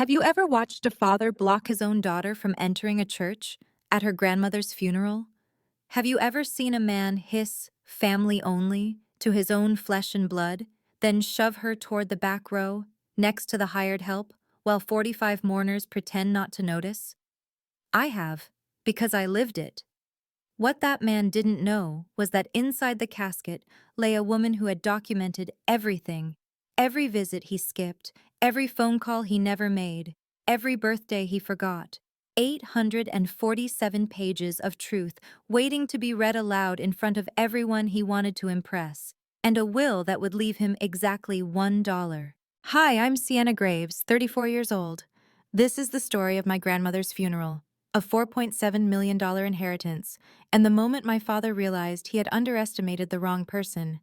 Have you ever watched a father block his own daughter from entering a church at her grandmother's funeral? Have you ever seen a man hiss, "family only," to his own flesh and blood, then shove her toward the back row, next to the hired help, while 45 mourners pretend not to notice? I have, because I lived it. What that man didn't know was that inside the casket lay a woman who had documented everything, every visit he skipped, every phone call he never made, every birthday he forgot. 847 pages of truth waiting to be read aloud in front of everyone he wanted to impress, and a will that would leave him exactly $1. Hi, I'm Sienna Graves, 34 years old. This is the story of my grandmother's funeral, a $4.7 million inheritance, and the moment my father realized he had underestimated the wrong person.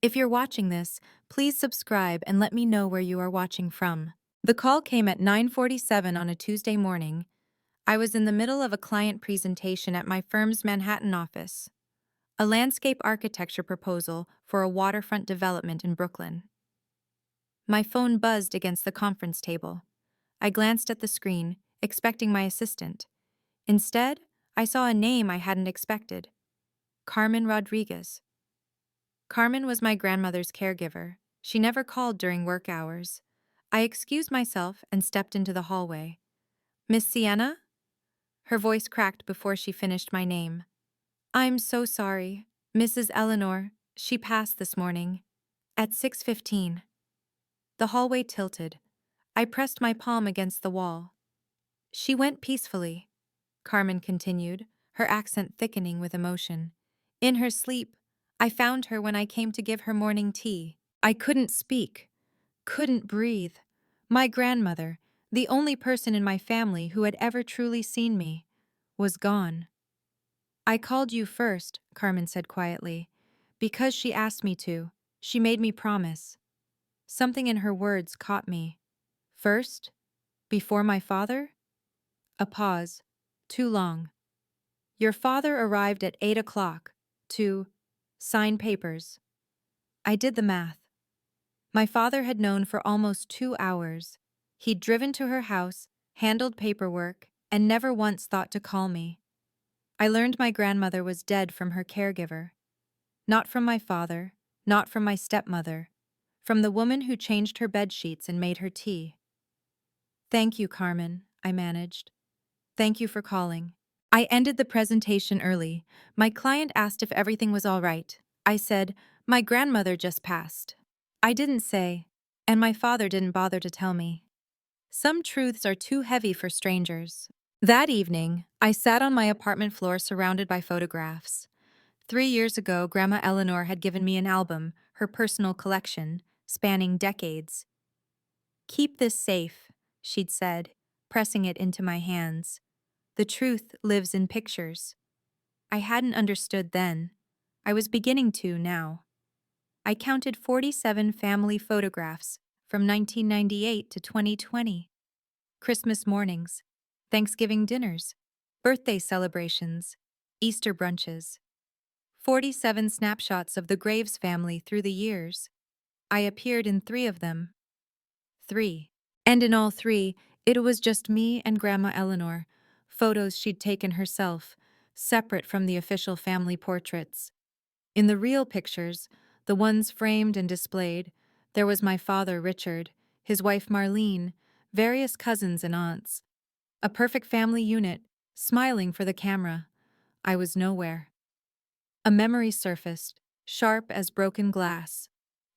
If you're watching this, please subscribe and let me know where you are watching from. The call came at 9:47 on a Tuesday morning. I was in the middle of a client presentation at my firm's Manhattan office, a landscape architecture proposal for a waterfront development in Brooklyn. My phone buzzed against the conference table. I glanced at the screen, expecting my assistant. Instead, I saw a name I hadn't expected: Carmen Rodriguez. Carmen was my grandmother's caregiver. She never called during work hours. I excused myself and stepped into the hallway. "Miss Sienna?" Her voice cracked before she finished my name. "I'm so sorry. Mrs. Eleanor, she passed this morning. At 6:15. The hallway tilted. I pressed my palm against the wall. "She went peacefully," Carmen continued, her accent thickening with emotion. "In her sleep. I found her when I came to give her morning tea. I couldn't speak, couldn't breathe. My grandmother, the only person in my family who had ever truly seen me, was gone." "I called you first," Carmen said quietly, "because she asked me to. She made me promise." Something in her words caught me. "First? Before my father?" A pause. Too long. "Your father arrived at 8 o'clock to sign papers." I did the math. My father had known for almost 2 hours. He'd driven to her house, handled paperwork, and never once thought to call me. I learned my grandmother was dead from her caregiver. Not from my father, not from my stepmother, from the woman who changed her bed sheets and made her tea. "Thank you, Carmen," I managed. "Thank you for calling." I ended the presentation early. My client asked if everything was all right. I said, "My grandmother just passed." I didn't say, and my father didn't bother to tell me. Some truths are too heavy for strangers. That evening, I sat on my apartment floor surrounded by photographs. 3 years ago, Grandma Eleanor had given me an album, her personal collection, spanning decades. "Keep this safe," she'd said, pressing it into my hands. "The truth lives in pictures." I hadn't understood then. I was beginning to now. I counted 47 family photographs from 1998 to 2020. Christmas mornings, Thanksgiving dinners, birthday celebrations, Easter brunches. 47 snapshots of the Graves family through the years. I appeared in 3 of them. 3. And in all 3, it was just me and Grandma Eleanor, photos she'd taken herself, separate from the official family portraits. In the real pictures, the ones framed and displayed, there was my father, Richard, his wife, Marlene, various cousins and aunts. A perfect family unit, smiling for the camera. I was nowhere. A memory surfaced, sharp as broken glass.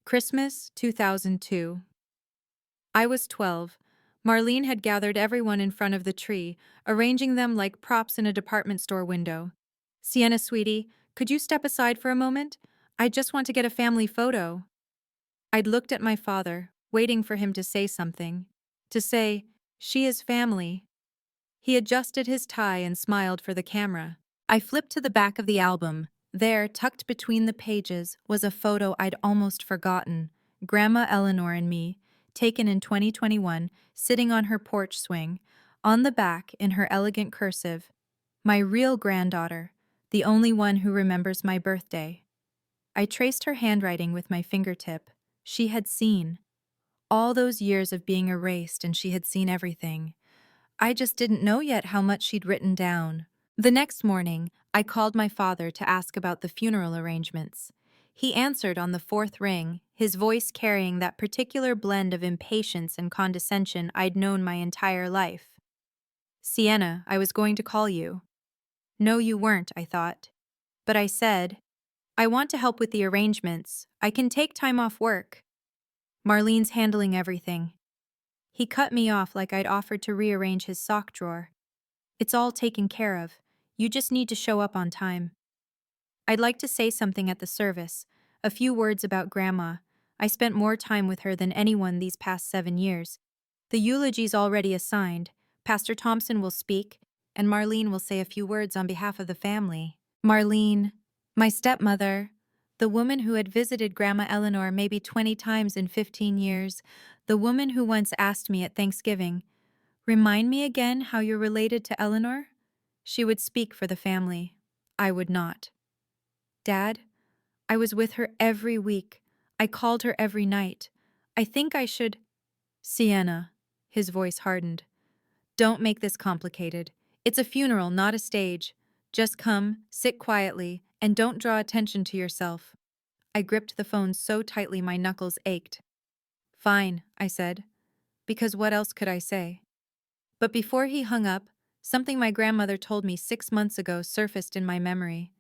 Christmas 2002. I was 12. Marlene had gathered everyone in front of the tree, arranging them like props in a department store window. "Sienna, sweetie, could you step aside for a moment? I just want to get a family photo." I'd looked at my father, waiting for him to say something. To say, "She is family." He adjusted his tie and smiled for the camera. I flipped to the back of the album. There, tucked between the pages, was a photo I'd almost forgotten. Grandma Eleanor and me, taken in 2021, sitting on her porch swing. On the back, in her elegant cursive, "My real granddaughter, the only one who remembers my birthday." I traced her handwriting with my fingertip. She had seen. All those years of being erased and she had seen everything. I just didn't know yet how much she'd written down. The next morning, I called my father to ask about the funeral arrangements. He answered on the fourth ring, his voice carrying that particular blend of impatience and condescension I'd known my entire life. "Sienna, I was going to call you." "No, you weren't," I thought. But I said, "I want to help with the arrangements. I can take time off work." "Marlene's handling everything." He cut me off like I'd offered to rearrange his sock drawer. "It's all taken care of. You just need to show up on time." I'd like to say something at the service, a few words about Grandma. I spent more time with her than anyone these past 7 years. The eulogy's already assigned. Pastor Thompson will speak, and Marlene will say a few words on behalf of the family. Marlene, my stepmother, the woman who had visited Grandma Eleanor maybe 20 times in 15 years, the woman who once asked me at Thanksgiving, "Remind me again how you're related to Eleanor?" She would speak for the family. I would not. "Dad, I was with her every week. I called her every night. I think I should—" "Sienna," his voice hardened. "Don't make this complicated. It's a funeral, not a stage. Just come, sit quietly, and don't draw attention to yourself." I gripped the phone so tightly my knuckles ached. "Fine," I said, because what else could I say? But before he hung up, something my grandmother told me 6 months ago surfaced in my memory.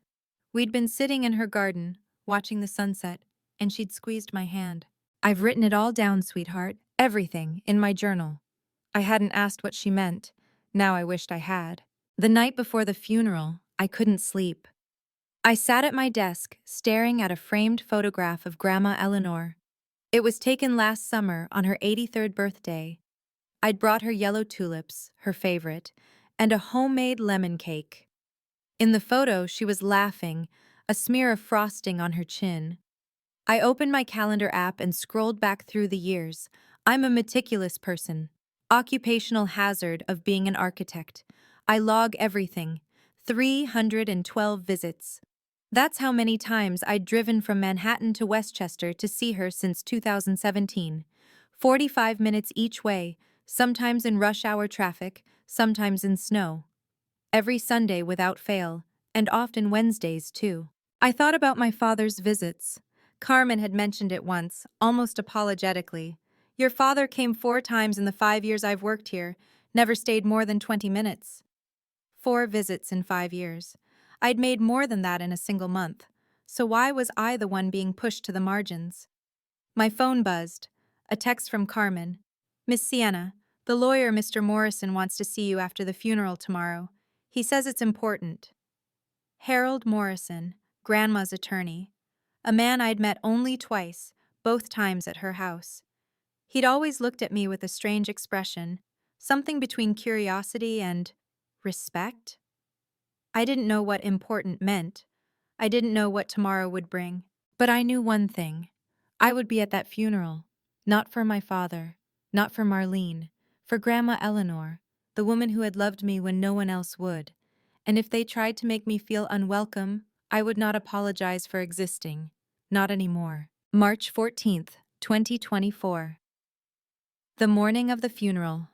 We'd been sitting in her garden, watching the sunset, and she'd squeezed my hand. "I've written it all down, sweetheart, everything, in my journal." I hadn't asked what she meant. Now I wished I had. The night before the funeral, I couldn't sleep. I sat at my desk, staring at a framed photograph of Grandma Eleanor. It was taken last summer on her 83rd birthday. I'd brought her yellow tulips, her favorite, and a homemade lemon cake. In the photo, she was laughing, a smear of frosting on her chin. I opened my calendar app and scrolled back through the years. I'm a meticulous person. Occupational hazard of being an architect. I log everything. 312 visits. That's how many times I'd driven from Manhattan to Westchester to see her since 2017. 45 minutes each way, sometimes in rush hour traffic, sometimes in snow. Every Sunday without fail, and often Wednesdays too. I thought about my father's visits. Carmen had mentioned it once, almost apologetically. "Your father came 4 times in the 5 years I've worked here, never stayed more than 20 minutes. 4 visits in 5 years. I'd made more than that in a single month. So why was I the one being pushed to the margins? My phone buzzed. A text from Carmen. "Miss Sienna, the lawyer Mr. Morrison wants to see you after the funeral tomorrow. He says it's important." Harold Morrison, Grandma's attorney. A man I'd met only twice, both times at her house. He'd always looked at me with a strange expression, something between curiosity and respect. I didn't know what important meant. I didn't know what tomorrow would bring. But I knew one thing. I would be at that funeral. Not for my father, not for Marlene, for Grandma Eleanor, the woman who had loved me when no one else would. And if they tried to make me feel unwelcome, I would not apologize for existing. Not anymore. March 14th, 2024. The morning of the funeral.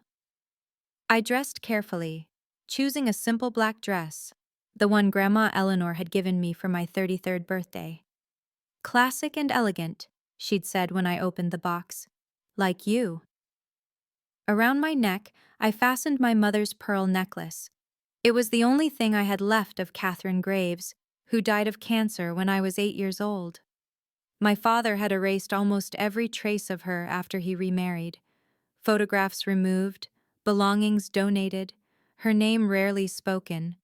I dressed carefully, choosing a simple black dress, the one Grandma Eleanor had given me for my 33rd birthday. "Classic and elegant," she'd said when I opened the box. "Like you." Around my neck, I fastened my mother's pearl necklace. It was the only thing I had left of Catherine Graves, who died of cancer when I was 8 years old. My father had erased almost every trace of her after he remarried. Photographs removed, belongings donated, her name rarely spoken.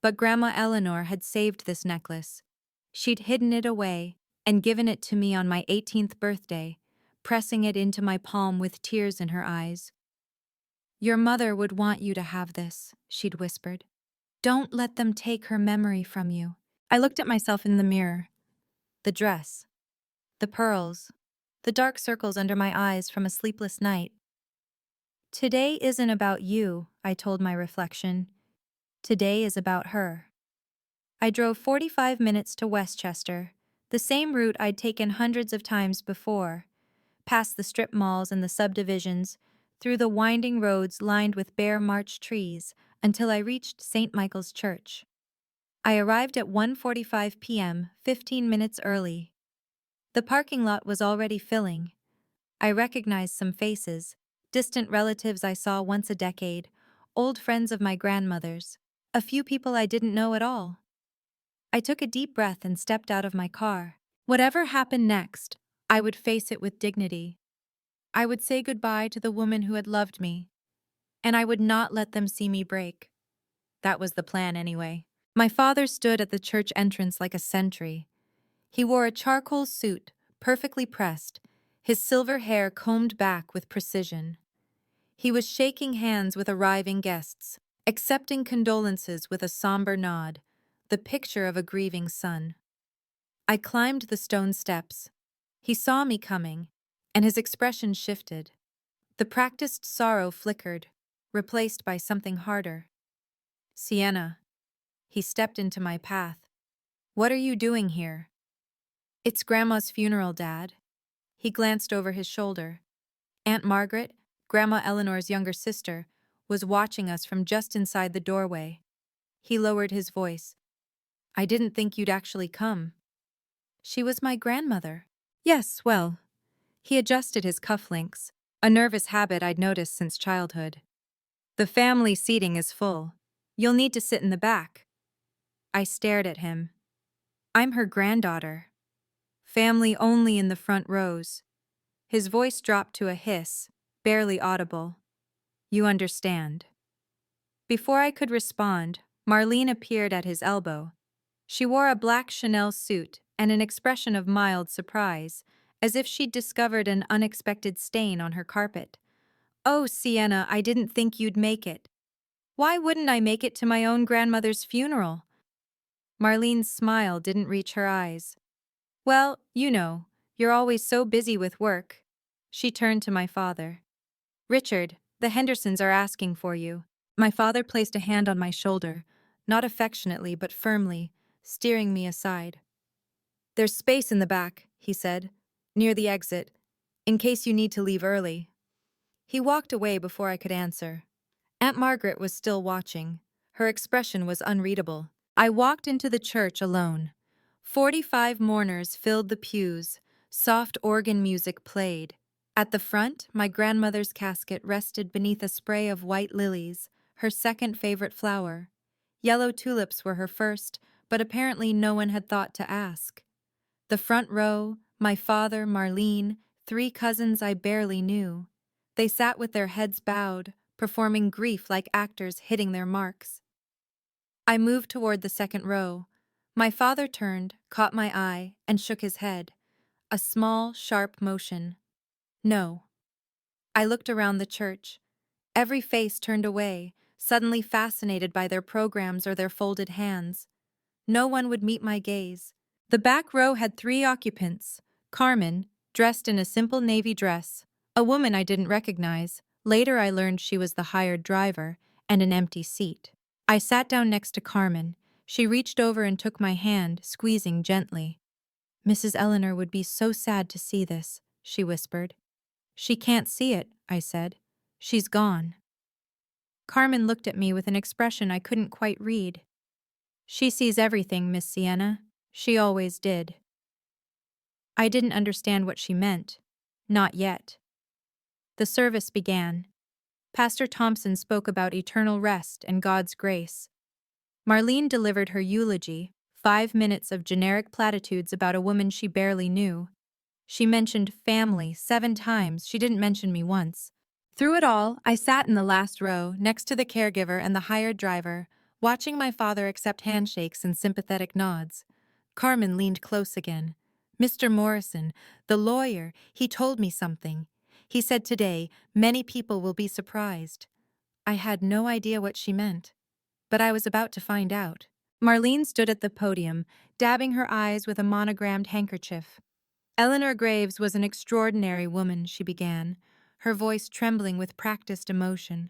But Grandma Eleanor had saved this necklace. She'd hidden it away and given it to me on my 18th birthday, pressing it into my palm with tears in her eyes. "Your mother would want you to have this," she'd whispered. "Don't let them take her memory from you." I looked at myself in the mirror. The dress, the pearls, the dark circles under my eyes from a sleepless night. "Today isn't about you," I told my reflection. "Today is about her." I drove 45 minutes to Westchester, the same route I'd taken hundreds of times before. past the strip malls and the subdivisions, through the winding roads lined with bare March trees, until I reached St. Michael's Church. I arrived at 1:45 p.m., 15 minutes early. The parking lot was already filling. I recognized some faces, distant relatives I saw once a decade, old friends of my grandmother's, a few people I didn't know at all. I took a deep breath and stepped out of my car. Whatever happened next, I would face it with dignity. I would say goodbye to the woman who had loved me, and I would not let them see me break. That was the plan anyway. My father stood at the church entrance like a sentry. He wore a charcoal suit, perfectly pressed, his silver hair combed back with precision. He was shaking hands with arriving guests, accepting condolences with a somber nod, the picture of a grieving son. I climbed the stone steps. He saw me coming, and his expression shifted. The practiced sorrow flickered, replaced by something harder. Sienna. He stepped into my path. What are you doing here? It's Grandma's funeral, Dad. He glanced over his shoulder. Aunt Margaret, Grandma Eleanor's younger sister, was watching us from just inside the doorway. He lowered his voice. I didn't think you'd actually come. She was my grandmother. Yes, well. He adjusted his cufflinks, a nervous habit I'd noticed since childhood. The family seating is full. You'll need to sit in the back. I stared at him. I'm her granddaughter. Family only in the front rows. His voice dropped to a hiss, barely audible. You understand. Before I could respond, Marlene appeared at his elbow. She wore a black Chanel suit and an expression of mild surprise, as if she'd discovered an unexpected stain on her carpet. Oh, Sienna, I didn't think you'd make it. Why wouldn't I make it to my own grandmother's funeral? Marlene's smile didn't reach her eyes. Well, you know, you're always so busy with work. She turned to my father. Richard, the Hendersons are asking for you. My father placed a hand on my shoulder, not affectionately but firmly, steering me aside. There's space in the back, he said, near the exit, in case you need to leave early. He walked away before I could answer. Aunt Margaret was still watching. Her expression was unreadable. I walked into the church alone. 45 mourners filled the pews. Soft organ music played. At the front, my grandmother's casket rested beneath a spray of white lilies, her second favorite flower. Yellow tulips were her first, but apparently no one had thought to ask. The front row, my father, Marlene, 3 cousins I barely knew. They sat with their heads bowed, performing grief like actors hitting their marks. I moved toward the second row. My father turned, caught my eye, and shook his head. A small, sharp motion. No. I looked around the church. Every face turned away, suddenly fascinated by their programs or their folded hands. No one would meet my gaze. The back row had 3 occupants. Carmen, dressed in a simple navy dress, a woman I didn't recognize. Later I learned she was the hired driver, and an empty seat. I sat down next to Carmen. She reached over and took my hand, squeezing gently. Mrs. Eleanor would be so sad to see this, she whispered. She can't see it, I said. She's gone. Carmen looked at me with an expression I couldn't quite read. She sees everything, Miss Sienna. She always did. I didn't understand what she meant. Not yet. The service began. Pastor Thompson spoke about eternal rest and God's grace. Marlene delivered her eulogy, 5 minutes of generic platitudes about a woman she barely knew. She mentioned family 7 times. She didn't mention me once. Through it all, I sat in the last row, next to the caregiver and the hired driver, watching my father accept handshakes and sympathetic nods. Carmen leaned close again. Mr. Morrison, the lawyer, he told me something. He said today, many people will be surprised. I had no idea what she meant, but I was about to find out. Marlene stood at the podium, dabbing her eyes with a monogrammed handkerchief. Eleanor Graves was an extraordinary woman, she began, her voice trembling with practiced emotion.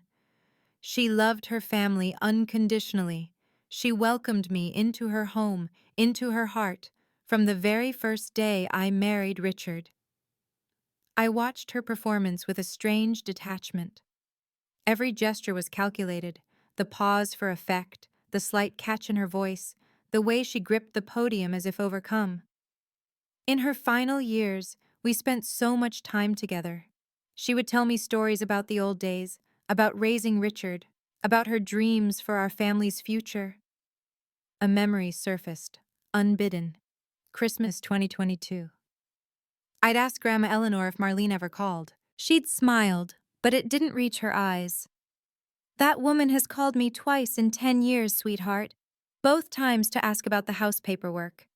She loved her family unconditionally. She welcomed me into her home, into her heart, from the very first day I married Richard. I watched her performance with a strange detachment. Every gesture was calculated, the pause for effect, the slight catch in her voice, the way she gripped the podium as if overcome. In her final years, we spent so much time together. She would tell me stories about the old days, about raising Richard, about her dreams for our family's future. A memory surfaced, unbidden. Christmas 2022. I'd asked Grandma Eleanor if Marlene ever called. She'd smiled, but it didn't reach her eyes. That woman has called me twice in 10 years, sweetheart. Both times to ask about the house paperwork.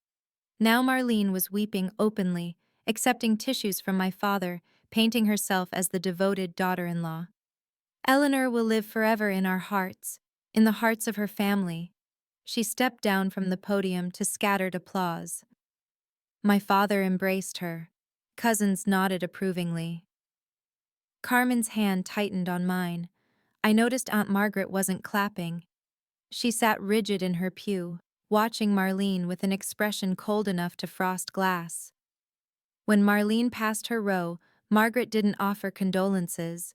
Now Marlene was weeping openly, accepting tissues from my father, painting herself as the devoted daughter-in-law. Eleanor will live forever in our hearts, in the hearts of her family. She stepped down from the podium to scattered applause. My father embraced her. Cousins nodded approvingly. Carmen's hand tightened on mine. I noticed Aunt Margaret wasn't clapping. She sat rigid in her pew, watching Marlene with an expression cold enough to frost glass. When Marlene passed her row, Margaret didn't offer condolences.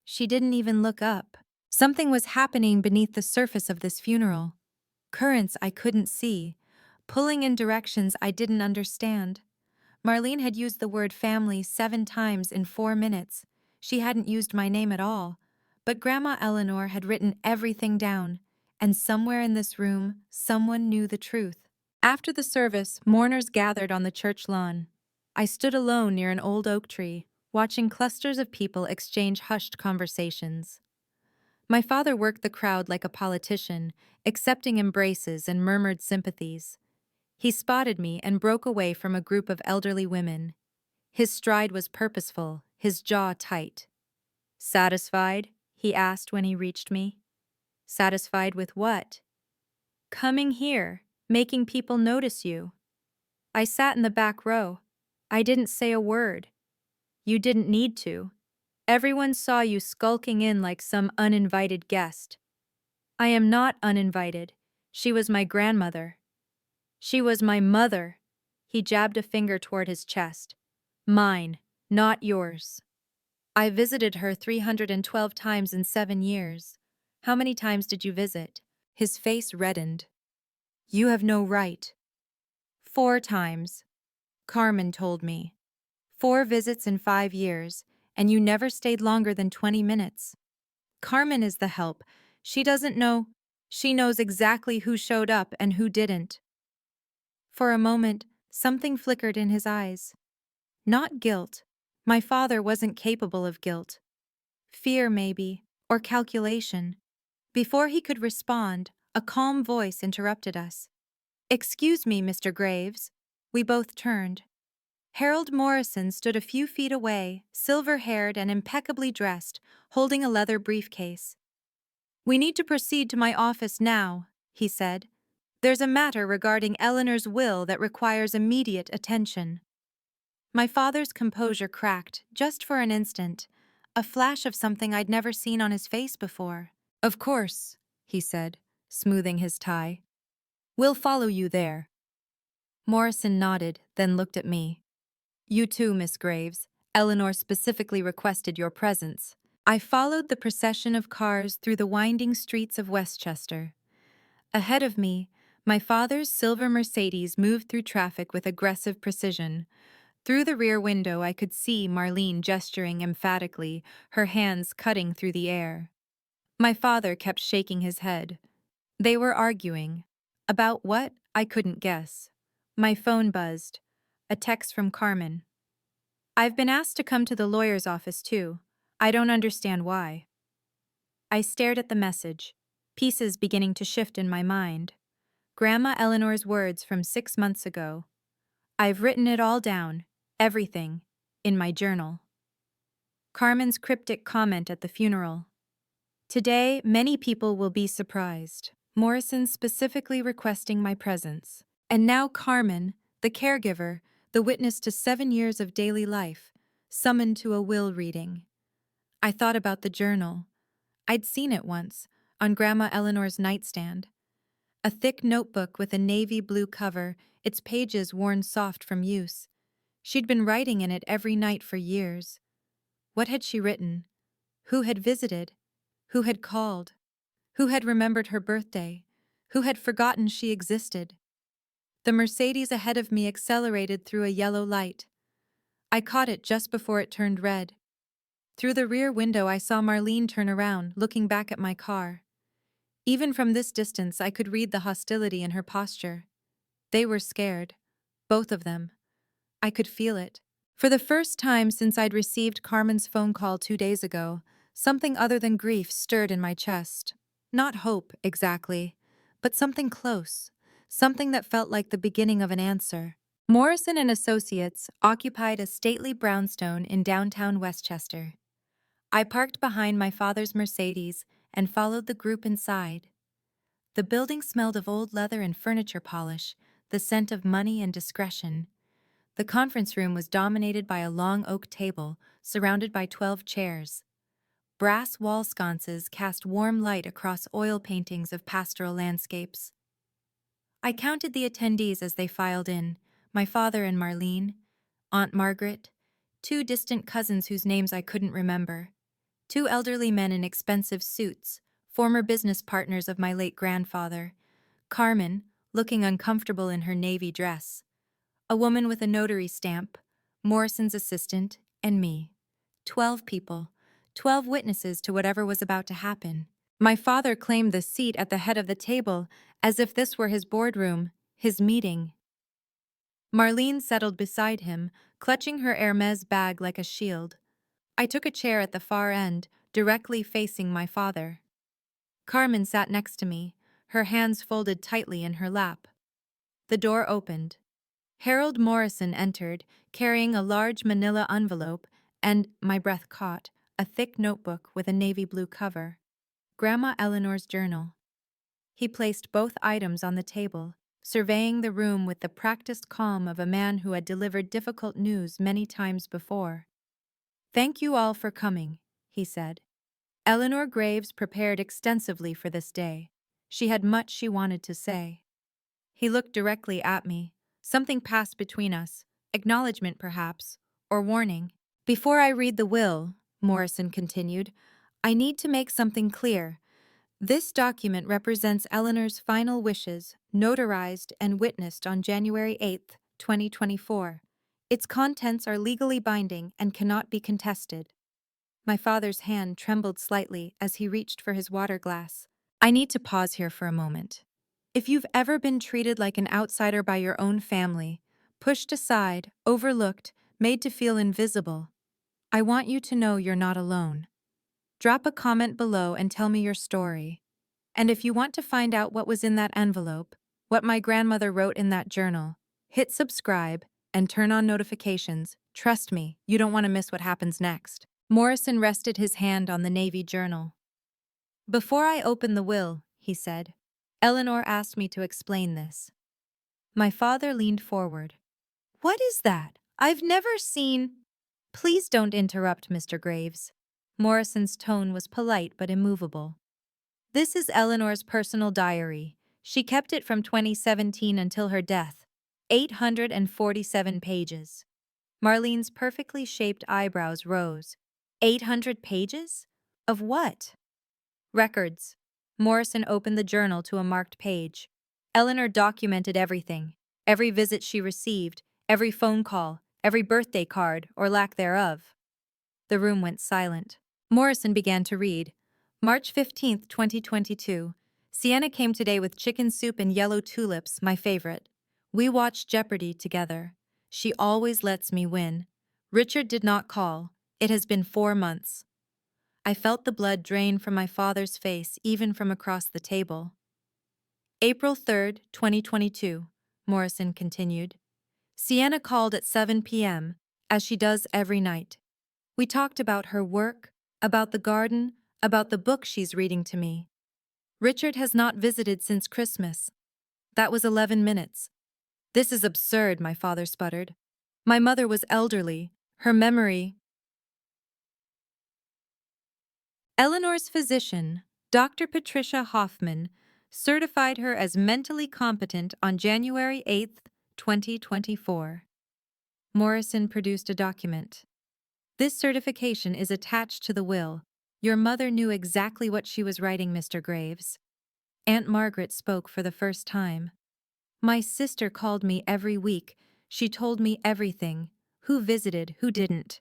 She didn't even look up. Something was happening beneath the surface of this funeral. Currents I couldn't see, pulling in directions I didn't understand. Marlene had used the word family 7 times in 4 minutes. She hadn't used my name at all. But Grandma Eleanor had written everything down, and somewhere in this room, someone knew the truth. After the service, mourners gathered on the church lawn. I stood alone near an old oak tree, watching clusters of people exchange hushed conversations. My father worked the crowd like a politician, accepting embraces and murmured sympathies. He spotted me and broke away from a group of elderly women. His stride was purposeful, his jaw tight. "Satisfied?" he asked when he reached me. "Satisfied with what?" "Coming here, making people notice you." I sat in the back row. I didn't say a word. "You didn't need to. Everyone saw you skulking in like some uninvited guest." "I am not uninvited. She was my grandmother." "She was my mother." He jabbed a finger toward his chest. "Mine, not yours." "I visited her 312 times in 7 years. How many times did you visit?" His face reddened. "You have no right." "4 times. Carmen told me. 4 visits in 5 years, and you never stayed longer than 20 minutes. Carmen is the help. She doesn't know. She knows exactly who showed up and who didn't." For a moment, something flickered in his eyes. Not guilt. My father wasn't capable of guilt. Fear, maybe, or calculation. Before he could respond, a calm voice interrupted us. "Excuse me, Mr. Graves." We both turned. Harold Morrison stood a few feet away, silver-haired and impeccably dressed, holding a leather briefcase. "We need to proceed to my office now," he said. "There's a matter regarding Eleanor's will that requires immediate attention." My father's composure cracked, just for an instant, a flash of something I'd never seen on his face before. "Of course," he said, smoothing his tie. "We'll follow you there." Morrison nodded, then looked at me. "You too, Miss Graves. Eleanor specifically requested your presence." I followed the procession of cars through the winding streets of Westchester. Ahead of me, my father's silver Mercedes moved through traffic with aggressive precision. Through the rear window, I could see Marlene gesturing emphatically, her hands cutting through the air. My father kept shaking his head. They were arguing. About what? I couldn't guess. My phone buzzed. A text from Carmen. "I've been asked to come to the lawyer's office too. I don't understand why." I stared at the message, pieces beginning to shift in my mind. Grandma Eleanor's words from 6 months ago. I've written it all down, everything, in my journal. Carmen's cryptic comment at the funeral. "Today, many people will be surprised. Morrison specifically requesting my presence." And now Carmen, the caregiver, the witness to 7 years of daily life, summoned to a will reading. I thought about the journal. I'd seen it once, on Grandma Eleanor's nightstand. A thick notebook with a navy blue cover, its pages worn soft from use. She'd been writing in it every night for years. What had she written? Who had visited? Who had called? Who had remembered her birthday? Who had forgotten she existed? The Mercedes ahead of me accelerated through a yellow light. I caught it just before it turned red. Through the rear window, I saw Marlene turn around, looking back at my car. Even from this distance, I could read the hostility in her posture. They were scared. Both of them. I could feel it. For the first time since I'd received Carmen's phone call 2 days ago, something other than grief stirred in my chest. Not hope, exactly, but something close. Something that felt like the beginning of an answer. Morrison and Associates occupied a stately brownstone in downtown Westchester. I parked behind my father's Mercedes and followed the group inside. The building smelled of old leather and furniture polish, the scent of money and discretion. The conference room was dominated by a long oak table, surrounded by 12 chairs. Brass wall sconces cast warm light across oil paintings of pastoral landscapes. I counted the attendees as they filed in, my father and Marlene, Aunt Margaret, 2 distant cousins whose names I couldn't remember, 2 elderly men in expensive suits, former business partners of my late grandfather, Carmen, looking uncomfortable in her navy dress, a woman with a notary stamp, Morrison's assistant, and me. 12 people, 12 witnesses to whatever was about to happen. My father claimed the seat at the head of the table as if this were his boardroom, his meeting. Marlene settled beside him, clutching her Hermes bag like a shield. I took a chair at the far end, directly facing my father. Carmen sat next to me, her hands folded tightly in her lap. The door opened. Harold Morrison entered, carrying a large manila envelope and, my breath caught, a thick notebook with a navy blue cover. Grandma Eleanor's journal. He placed both items on the table, surveying the room with the practiced calm of a man who had delivered difficult news many times before. "Thank you all for coming," he said. Eleanor Graves prepared extensively for this day. She had much she wanted to say. He looked directly at me. Something passed between us, acknowledgement perhaps, or warning. "Before I read the will," Morrison continued, "I need to make something clear. This document represents Eleanor's final wishes, notarized and witnessed on January 8, 2024. Its contents are legally binding and cannot be contested." My father's hand trembled slightly as he reached for his water glass. I need to pause here for a moment. If you've ever been treated like an outsider by your own family, pushed aside, overlooked, made to feel invisible, I want you to know you're not alone. Drop a comment below and tell me your story. And if you want to find out what was in that envelope, what my grandmother wrote in that journal, hit subscribe and turn on notifications. Trust me, you don't want to miss what happens next. Morrison rested his hand on the Navy journal. "Before I open the will," he said, "Eleanor asked me to explain this." My father leaned forward. "What is that? I've never seen—" "Please don't interrupt, Mr. Graves." Morrison's tone was polite but immovable. "This is Eleanor's personal diary. She kept it from 2017 until her death. 847 pages. Marlene's perfectly shaped eyebrows rose. 800 pages? Of what? Records. Morrison opened the journal to a marked page. Eleanor documented everything. Every visit she received, every phone call, every birthday card, or lack thereof. The room went silent. Morrison began to read. March 15, 2022. Sienna came today with chicken soup and yellow tulips, my favorite. We watched Jeopardy together. She always lets me win. Richard did not call. It has been 4 months. I felt the blood drain from my father's face even from across the table. April 3, 2022, Morrison continued. Sienna called at 7 p.m., as she does every night. We talked about her work, about the garden, about the book she's reading to me. Richard has not visited since Christmas. That was 11 minutes. This is absurd, my father sputtered. My mother was elderly. Her memory... Eleanor's physician, Dr. Patricia Hoffman, certified her as mentally competent on January 8, 2024. Morrison produced a document. This certification is attached to the will. Your mother knew exactly what she was writing, Mr. Graves. Aunt Margaret spoke for the first time. My sister called me every week. She told me everything. Who visited, who didn't.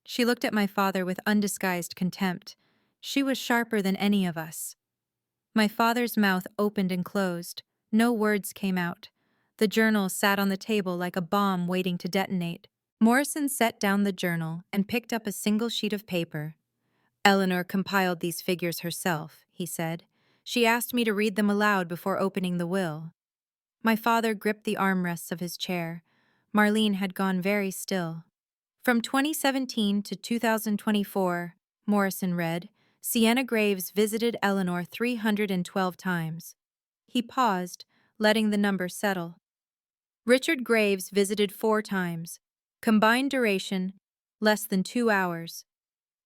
She looked at my father with undisguised contempt. She was sharper than any of us. My father's mouth opened and closed. No words came out. The journal sat on the table like a bomb waiting to detonate. Morrison set down the journal and picked up a single sheet of paper. Eleanor compiled these figures herself, he said. She asked me to read them aloud before opening the will. My father gripped the armrests of his chair. Marlene had gone very still. From 2017 to 2024, Morrison read, Sienna Graves visited Eleanor 312 times. He paused, letting the number settle. Richard Graves visited 4 times. Combined duration, less than 2 hours.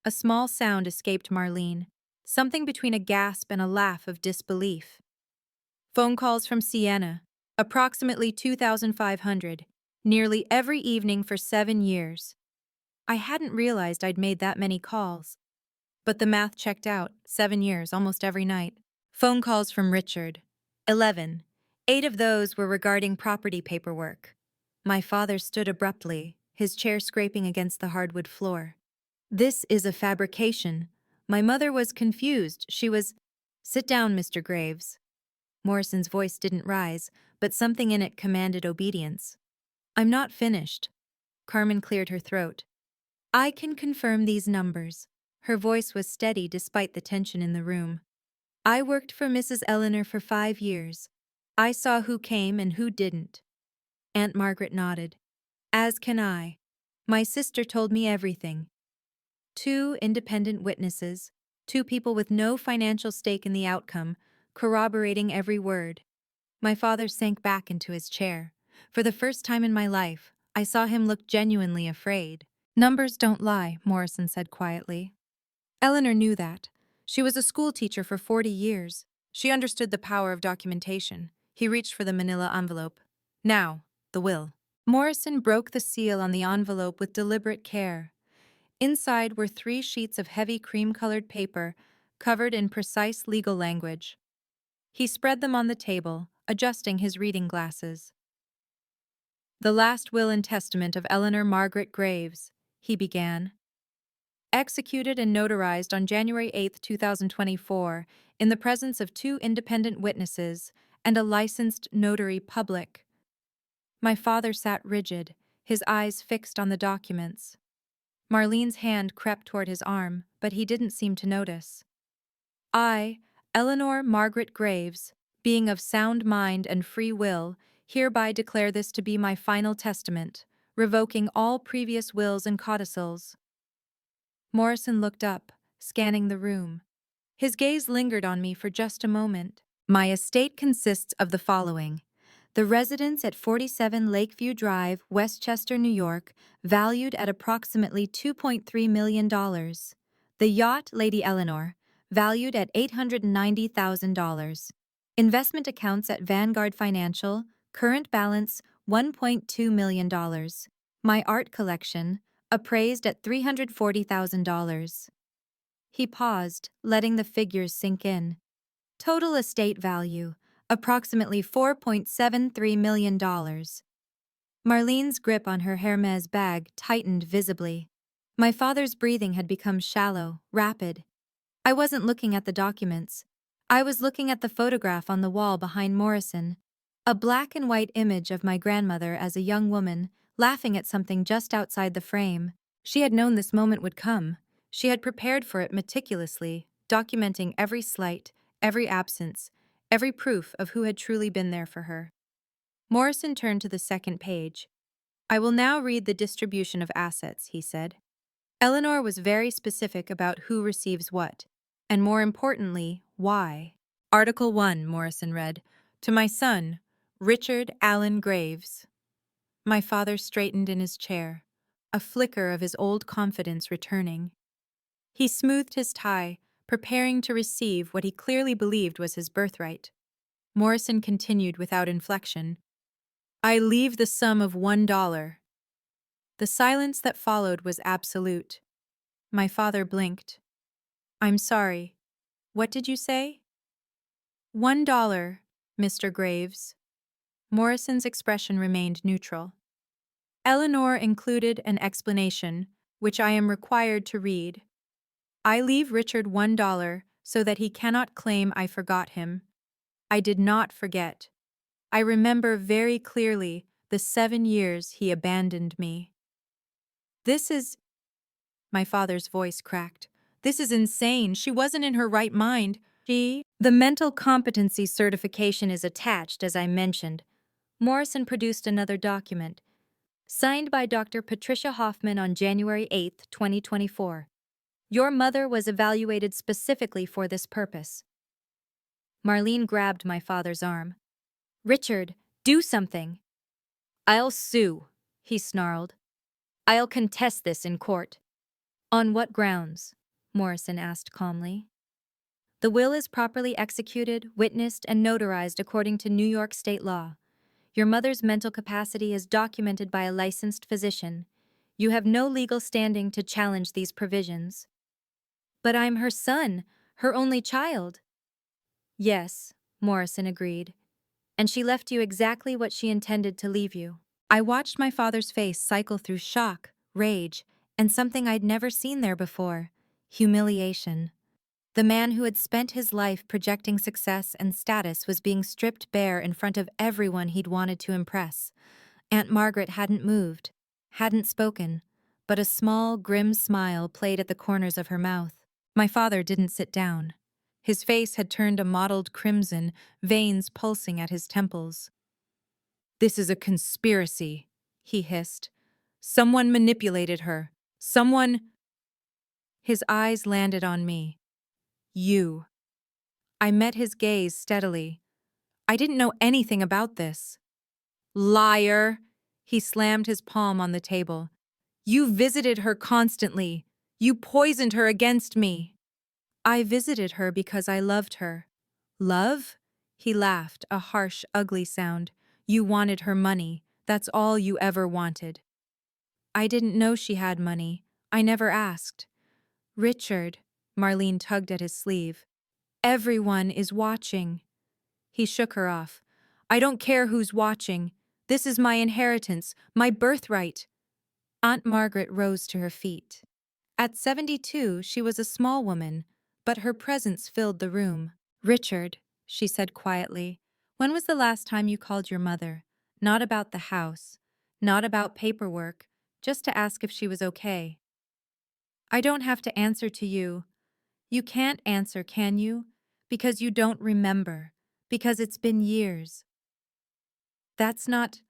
A small sound escaped Marlene, something between a gasp and a laugh of disbelief. Phone calls from Sienna, approximately 2,500, nearly every evening for 7 years. I hadn't realized I'd made that many calls. But the math checked out, 7 years, almost every night. Phone calls from Richard, 11. 8 of those were regarding property paperwork. My father stood abruptly, his chair scraping against the hardwood floor. This is a fabrication. My mother was confused. She was, Sit down, Mr. Graves. Morrison's voice didn't rise, but something in it commanded obedience. I'm not finished. Carmen cleared her throat. I can confirm these numbers. Her voice was steady despite the tension in the room. I worked for Mrs. Eleanor for 5 years. I saw who came and who didn't. Aunt Margaret nodded. As can I. My sister told me everything. 2 independent witnesses, 2 people with no financial stake in the outcome, corroborating every word. My father sank back into his chair. For the first time in my life, I saw him look genuinely afraid. Numbers don't lie, Morrison said quietly. Eleanor knew that. She was a school teacher for 40 years. She understood the power of documentation. He reached for the manila envelope. Now, the will. Morrison broke the seal on the envelope with deliberate care. Inside were 3 sheets of heavy cream-colored paper, covered in precise legal language. He spread them on the table, adjusting his reading glasses. The last will and testament of Eleanor Margaret Graves, he began. Executed and notarized on January 8, 2024, in the presence of 2 independent witnesses and a licensed notary public. My father sat rigid, his eyes fixed on the documents. Marlene's hand crept toward his arm, but he didn't seem to notice. I, Eleanor Margaret Graves, being of sound mind and free will, hereby declare this to be my final testament, revoking all previous wills and codicils. Morrison looked up, scanning the room. His gaze lingered on me for just a moment. My estate consists of the following. The residence at 47 Lakeview Drive, Westchester, New York, valued at approximately $2.3 million. The yacht Lady Eleanor, valued at $890,000. Investment accounts at Vanguard Financial, current balance $1.2 million. My art collection, appraised at $340,000. He paused, letting the figures sink in. Total estate value, approximately $4.73 million. Marlene's grip on her Hermes bag tightened visibly. My father's breathing had become shallow, rapid. I wasn't looking at the documents. I was looking at the photograph on the wall behind Morrison. A black and white image of my grandmother as a young woman, laughing at something just outside the frame. She had known this moment would come. She had prepared for it meticulously, documenting every slight, every absence, every proof of who had truly been there for her. Morrison turned to the second page. I will now read the distribution of assets, he said. Eleanor was very specific about who receives what, and more importantly, why. Article 1, Morrison read, to my son, Richard Allen Graves. My father straightened in his chair, a flicker of his old confidence returning. He smoothed his tie, preparing to receive what he clearly believed was his birthright. Morrison continued without inflection. I leave the sum of $1. The silence that followed was absolute. My father blinked. I'm sorry. What did you say? $1, Mr. Graves. Morrison's expression remained neutral. Eleanor included an explanation, which I am required to read. I leave Richard $1 so that he cannot claim I forgot him. I did not forget. I remember very clearly the 7 years he abandoned me. This is... My father's voice cracked. This is insane. She wasn't in her right mind. The mental competency certification is attached, as I mentioned. Morrison produced another document, signed by Dr. Patricia Hoffman on January 8, 2024. Your mother was evaluated specifically for this purpose. Marlene grabbed my father's arm. Richard, do something. I'll sue, he snarled. I'll contest this in court. On what grounds? Morrison asked calmly. The will is properly executed, witnessed, and notarized according to New York state law. Your mother's mental capacity is documented by a licensed physician. You have no legal standing to challenge these provisions. But I'm her son, her only child. Yes, Morrison agreed. And she left you exactly what she intended to leave you. I watched my father's face cycle through shock, rage, and something I'd never seen there before: humiliation. The man who had spent his life projecting success and status was being stripped bare in front of everyone he'd wanted to impress. Aunt Margaret hadn't moved, hadn't spoken, but a small, grim smile played at the corners of her mouth. My father didn't sit down. His face had turned a mottled crimson, veins pulsing at his temples. This is a conspiracy, he hissed. Someone manipulated her. Someone... His eyes landed on me. You. I met his gaze steadily. I didn't know anything about this. Liar! He slammed his palm on the table. You visited her constantly. You poisoned her against me. I visited her because I loved her. Love? He laughed, a harsh, ugly sound. You wanted her money. That's all you ever wanted. I didn't know she had money. I never asked. Richard, Marlene tugged at his sleeve. Everyone is watching. He shook her off. I don't care who's watching. This is my inheritance, my birthright. Aunt Margaret rose to her feet. At 72, she was a small woman, but her presence filled the room. Richard, she said quietly, when was the last time you called your mother? Not about the house, not about paperwork, just to ask if she was okay. I don't have to answer to you. You can't answer, can you? Because you don't remember. Because it's been years. That's not...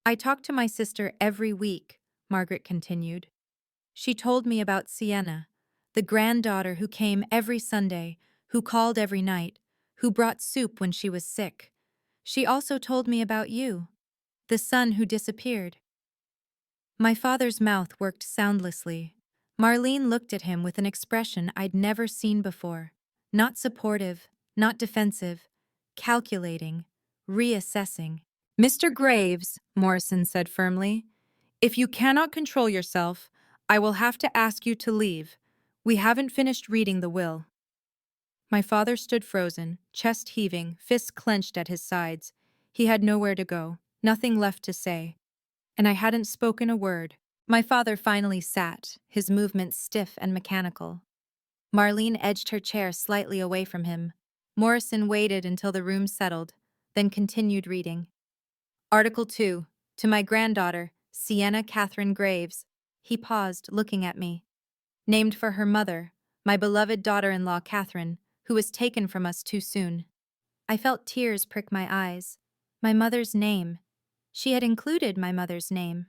I talk to my sister every week, Margaret continued. She told me about Sienna, the granddaughter who came every Sunday, who called every night, who brought soup when she was sick. She also told me about you, the son who disappeared. My father's mouth worked soundlessly. Marlene looked at him with an expression I'd never seen before. Not supportive, not defensive, calculating, reassessing. Mr. Graves, Morrison said firmly, if you cannot control yourself, I will have to ask you to leave. We haven't finished reading the will. My father stood frozen, chest heaving, fists clenched at his sides. He had nowhere to go, nothing left to say. And I hadn't spoken a word. My father finally sat, his movements stiff and mechanical. Marlene edged her chair slightly away from him. Morrison waited until the room settled, then continued reading. Article 2. To my granddaughter, Sienna Catherine Graves. He paused, looking at me. Named for her mother, my beloved daughter-in-law Catherine, who was taken from us too soon. I felt tears prick my eyes. My mother's name. She had included my mother's name.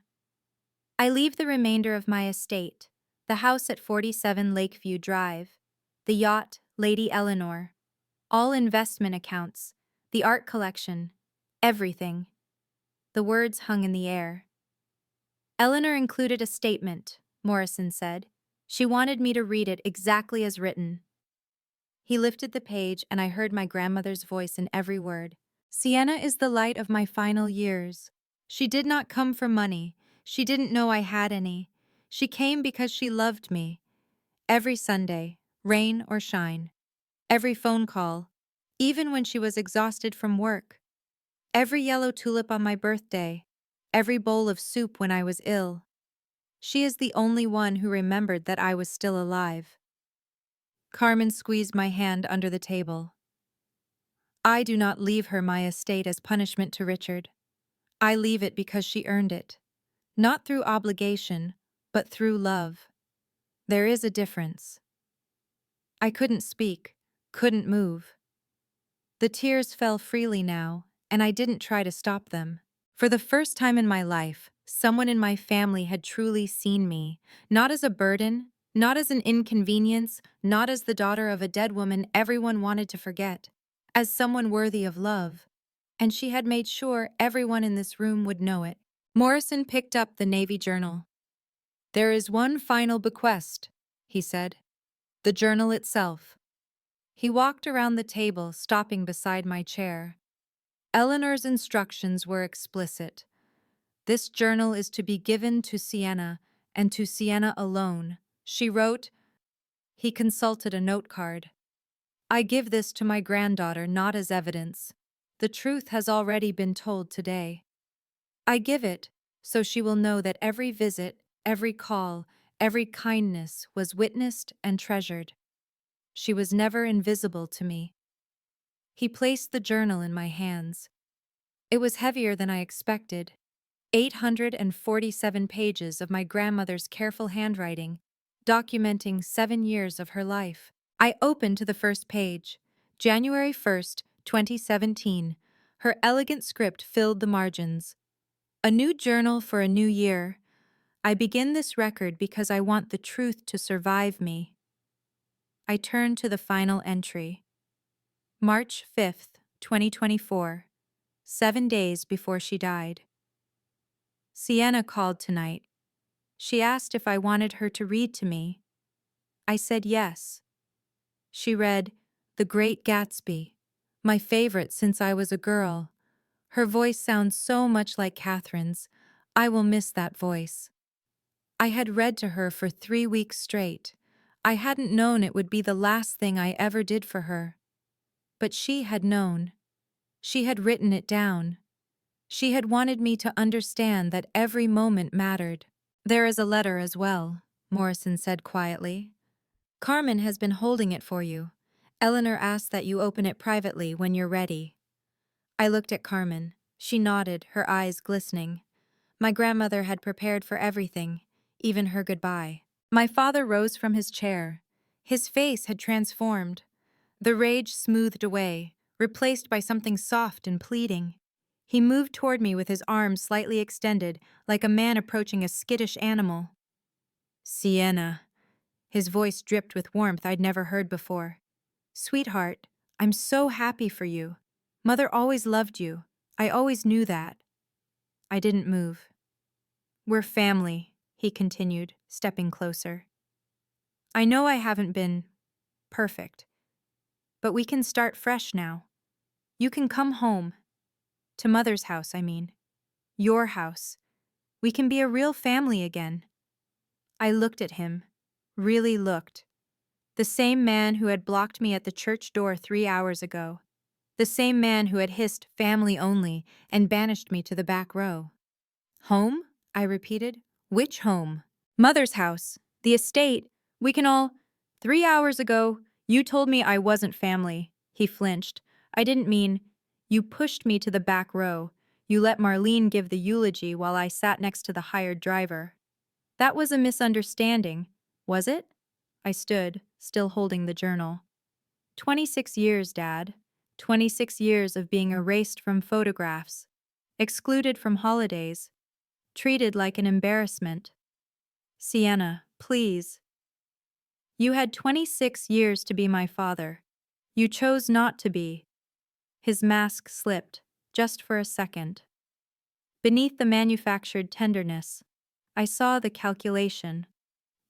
I leave the remainder of my estate, the house at 47 Lakeview Drive, the yacht, Lady Eleanor, all investment accounts, the art collection, everything. The words hung in the air. Eleanor included a statement, Morrison said. She wanted me to read it exactly as written. He lifted the page and I heard my grandmother's voice in every word. Sienna is the light of my final years. She did not come for money. She didn't know I had any. She came because she loved me. Every Sunday, rain or shine. Every phone call, even when she was exhausted from work. Every yellow tulip on my birthday. Every bowl of soup when I was ill. She is the only one who remembered that I was still alive. Carmen squeezed my hand under the table. I do not leave her my estate as punishment to Richard. I leave it because she earned it. Not through obligation, but through love. There is a difference. I couldn't speak, couldn't move. The tears fell freely now, and I didn't try to stop them. For the first time in my life, someone in my family had truly seen me, not as a burden, not as an inconvenience, not as the daughter of a dead woman everyone wanted to forget, as someone worthy of love. And she had made sure everyone in this room would know it. Morrison picked up the Navy Journal. "There is one final bequest," he said. "The journal itself." He walked around the table, stopping beside my chair. Eleanor's instructions were explicit. "This journal is to be given to Sienna, and to Sienna alone," she wrote. He consulted a note card. "I give this to my granddaughter not as evidence. The truth has already been told today. I give it so she will know that every visit, every call, every kindness was witnessed and treasured. She was never invisible to me." He placed the journal in my hands. It was heavier than I expected. 847 pages of my grandmother's careful handwriting, documenting 7 years of her life. I opened to the first page. January 1st, 2017. Her elegant script filled the margins. "A new journal for a new year. I begin this record because I want the truth to survive me." I turned to the final entry. March 5th, 2024. 7 days before she died. Sienna called tonight. She asked if I wanted her to read to me. I said yes. She read The Great Gatsby, my favorite since I was a girl. Her voice sounds so much like Catherine's. I will miss that voice. I had read to her for 3 weeks straight. I hadn't known it would be the last thing I ever did for her. But she had known. She had written it down. She had wanted me to understand that every moment mattered. "There is a letter as well," Morrison said quietly. "Carmen has been holding it for you. Eleanor asked that you open it privately when you're ready." I looked at Carmen. She nodded, her eyes glistening. My grandmother had prepared for everything, even her goodbye. My father rose from his chair. His face had transformed. The rage smoothed away, replaced by something soft and pleading. He moved toward me with his arms slightly extended, like a man approaching a skittish animal. "Sienna." His voice dripped with warmth I'd never heard before. "Sweetheart, I'm so happy for you. Mother always loved you. I always knew that." I didn't move. "We're family," he continued, stepping closer. "I know I haven't been perfect, but we can start fresh now. You can come home. To Mother's house, I mean. Your house. We can be a real family again." I looked at him. Really looked. The same man who had blocked me at the church door 3 hours ago. The same man who had hissed "family only" and banished me to the back row. "Home?" I repeated. "Which home?" "Mother's house. The estate. We can all—" "3 hours ago, you told me I wasn't family." He flinched. "I didn't mean—" "You pushed me to the back row. You let Marlene give the eulogy while I sat next to the hired driver. That was a misunderstanding, was it?" I stood, still holding the journal. 26 years, Dad. 26 years of being erased from photographs, excluded from holidays, treated like an embarrassment. Sienna, please. You had 26 years to be my father. You chose not to be. His mask slipped, just for a second. Beneath the manufactured tenderness, I saw the calculation.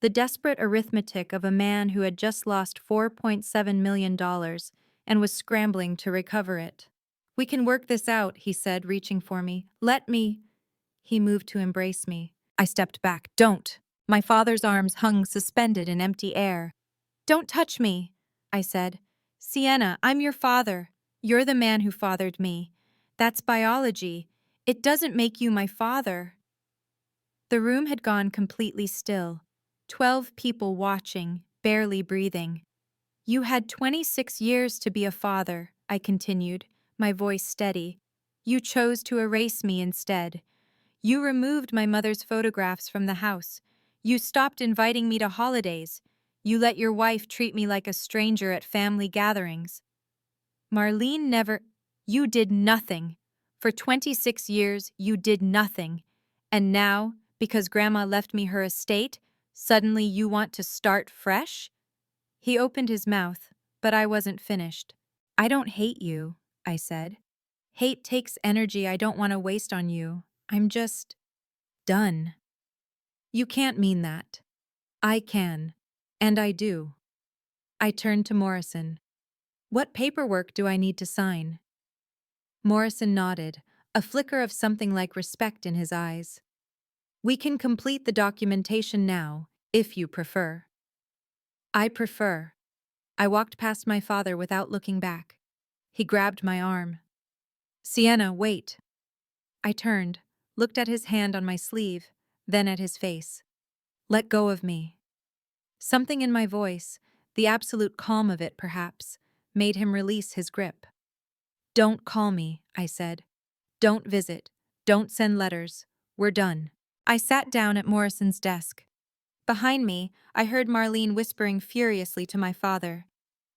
The desperate arithmetic of a man who had just lost $4.7 million and was scrambling to recover it. "We can work this out," he said, reaching for me. "Let me—" He moved to embrace me. I stepped back. Don't. My father's arms hung suspended in empty air. Don't touch me, I said. Sienna, I'm your father. You're the man who fathered me. That's biology. It doesn't make you my father. The room had gone completely still. 12 people watching, barely breathing. You had 26 years to be a father, I continued, my voice steady. You chose to erase me instead. You removed my mother's photographs from the house. You stopped inviting me to holidays. You let your wife treat me like a stranger at family gatherings. Marlene never. You did nothing. For 26 years, you did nothing. And now, because Grandma left me her estate, suddenly you want to start fresh? He opened his mouth, but I wasn't finished. I don't hate you, I said. Hate takes energy I don't want to waste on you. I'm just done. You can't mean that. I can. And I do. I turned to Morrison. What paperwork do I need to sign? Morrison nodded, a flicker of something like respect in his eyes. We can complete the documentation now, if you prefer. I prefer. I walked past my father without looking back. He grabbed my arm. Sienna, wait. I turned, looked at his hand on my sleeve, then at his face. Let go of me. Something in my voice, the absolute calm of it perhaps, made him release his grip. Don't call me, I said. Don't visit. Don't send letters. We're done. I sat down at Morrison's desk. Behind me, I heard Marlene whispering furiously to my father.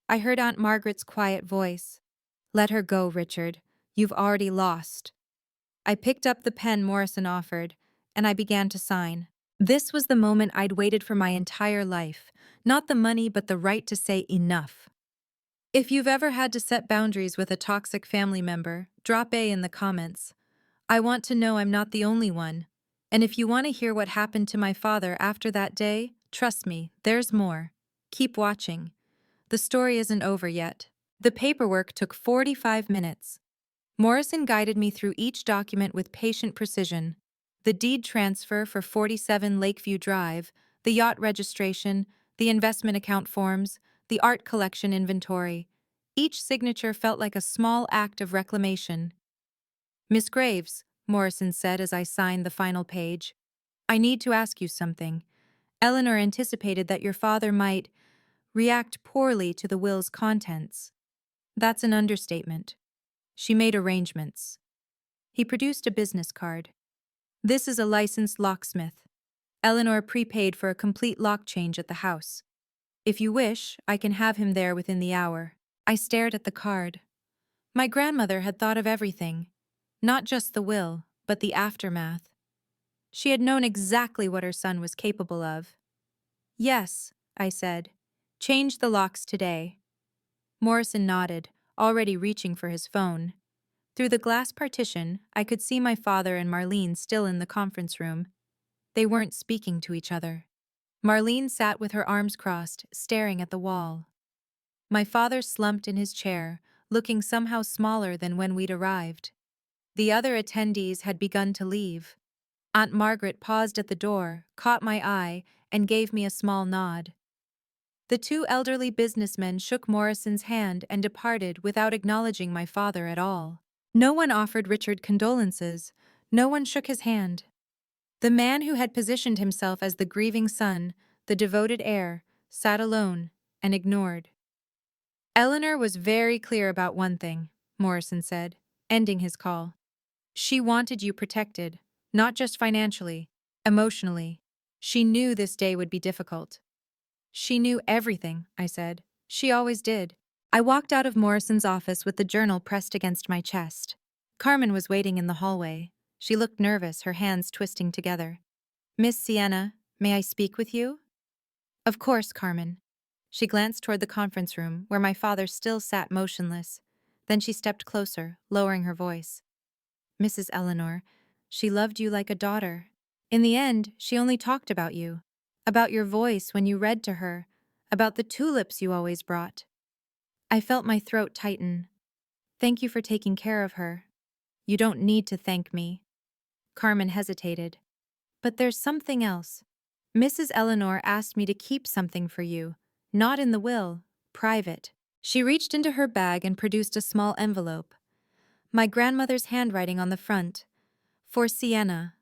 I heard Aunt Margaret's quiet voice. Let her go, Richard. You've already lost. I picked up the pen Morrison offered, and I began to sign. This was the moment I'd waited for my entire life. Not the money, but the right to say enough. If you've ever had to set boundaries with a toxic family member, drop A in the comments. I want to know I'm not the only one. And if you want to hear what happened to my father after that day, trust me, there's more. Keep watching. The story isn't over yet. The paperwork took 45 minutes. Morrison guided me through each document with patient precision. The deed transfer for 47 Lakeview Drive, the yacht registration, the investment account forms, the art collection inventory. Each signature felt like a small act of reclamation. Miss Graves, Morrison said as I signed the final page, I need to ask you something. Eleanor anticipated that your father might react poorly to the will's contents. That's an understatement. She made arrangements. He produced a business card. This is a licensed locksmith. Eleanor prepaid for a complete lock change at the house. If you wish, I can have him there within the hour. I stared at the card. My grandmother had thought of everything. Not just the will, but the aftermath. She had known exactly what her son was capable of. Yes, I said. Change the locks today. Morrison nodded, already reaching for his phone. Through the glass partition, I could see my father and Marlene still in the conference room. They weren't speaking to each other. Marlene sat with her arms crossed, staring at the wall. My father slumped in his chair, looking somehow smaller than when we'd arrived. The other attendees had begun to leave. Aunt Margaret paused at the door, caught my eye, and gave me a small nod. The two elderly businessmen shook Morrison's hand and departed without acknowledging my father at all. No one offered Richard condolences. No one shook his hand. The man who had positioned himself as the grieving son, the devoted heir, sat alone and ignored. Eleanor was very clear about one thing, Morrison said, ending his call. She wanted you protected, not just financially, emotionally. She knew this day would be difficult. She knew everything, I said. She always did. I walked out of Morrison's office with the journal pressed against my chest. Carmen was waiting in the hallway. She looked nervous, her hands twisting together. Miss Sienna, may I speak with you? Of course, Carmen. She glanced toward the conference room, where my father still sat motionless. Then she stepped closer, lowering her voice. Mrs. Eleanor, she loved you like a daughter. In the end, she only talked about you. About your voice when you read to her. About the tulips you always brought. I felt my throat tighten. Thank you for taking care of her. You don't need to thank me. Carmen hesitated. But there's something else. Mrs. Eleanor asked me to keep something for you. Not in the will, private. She reached into her bag and produced a small envelope. My grandmother's handwriting on the front. For Sienna.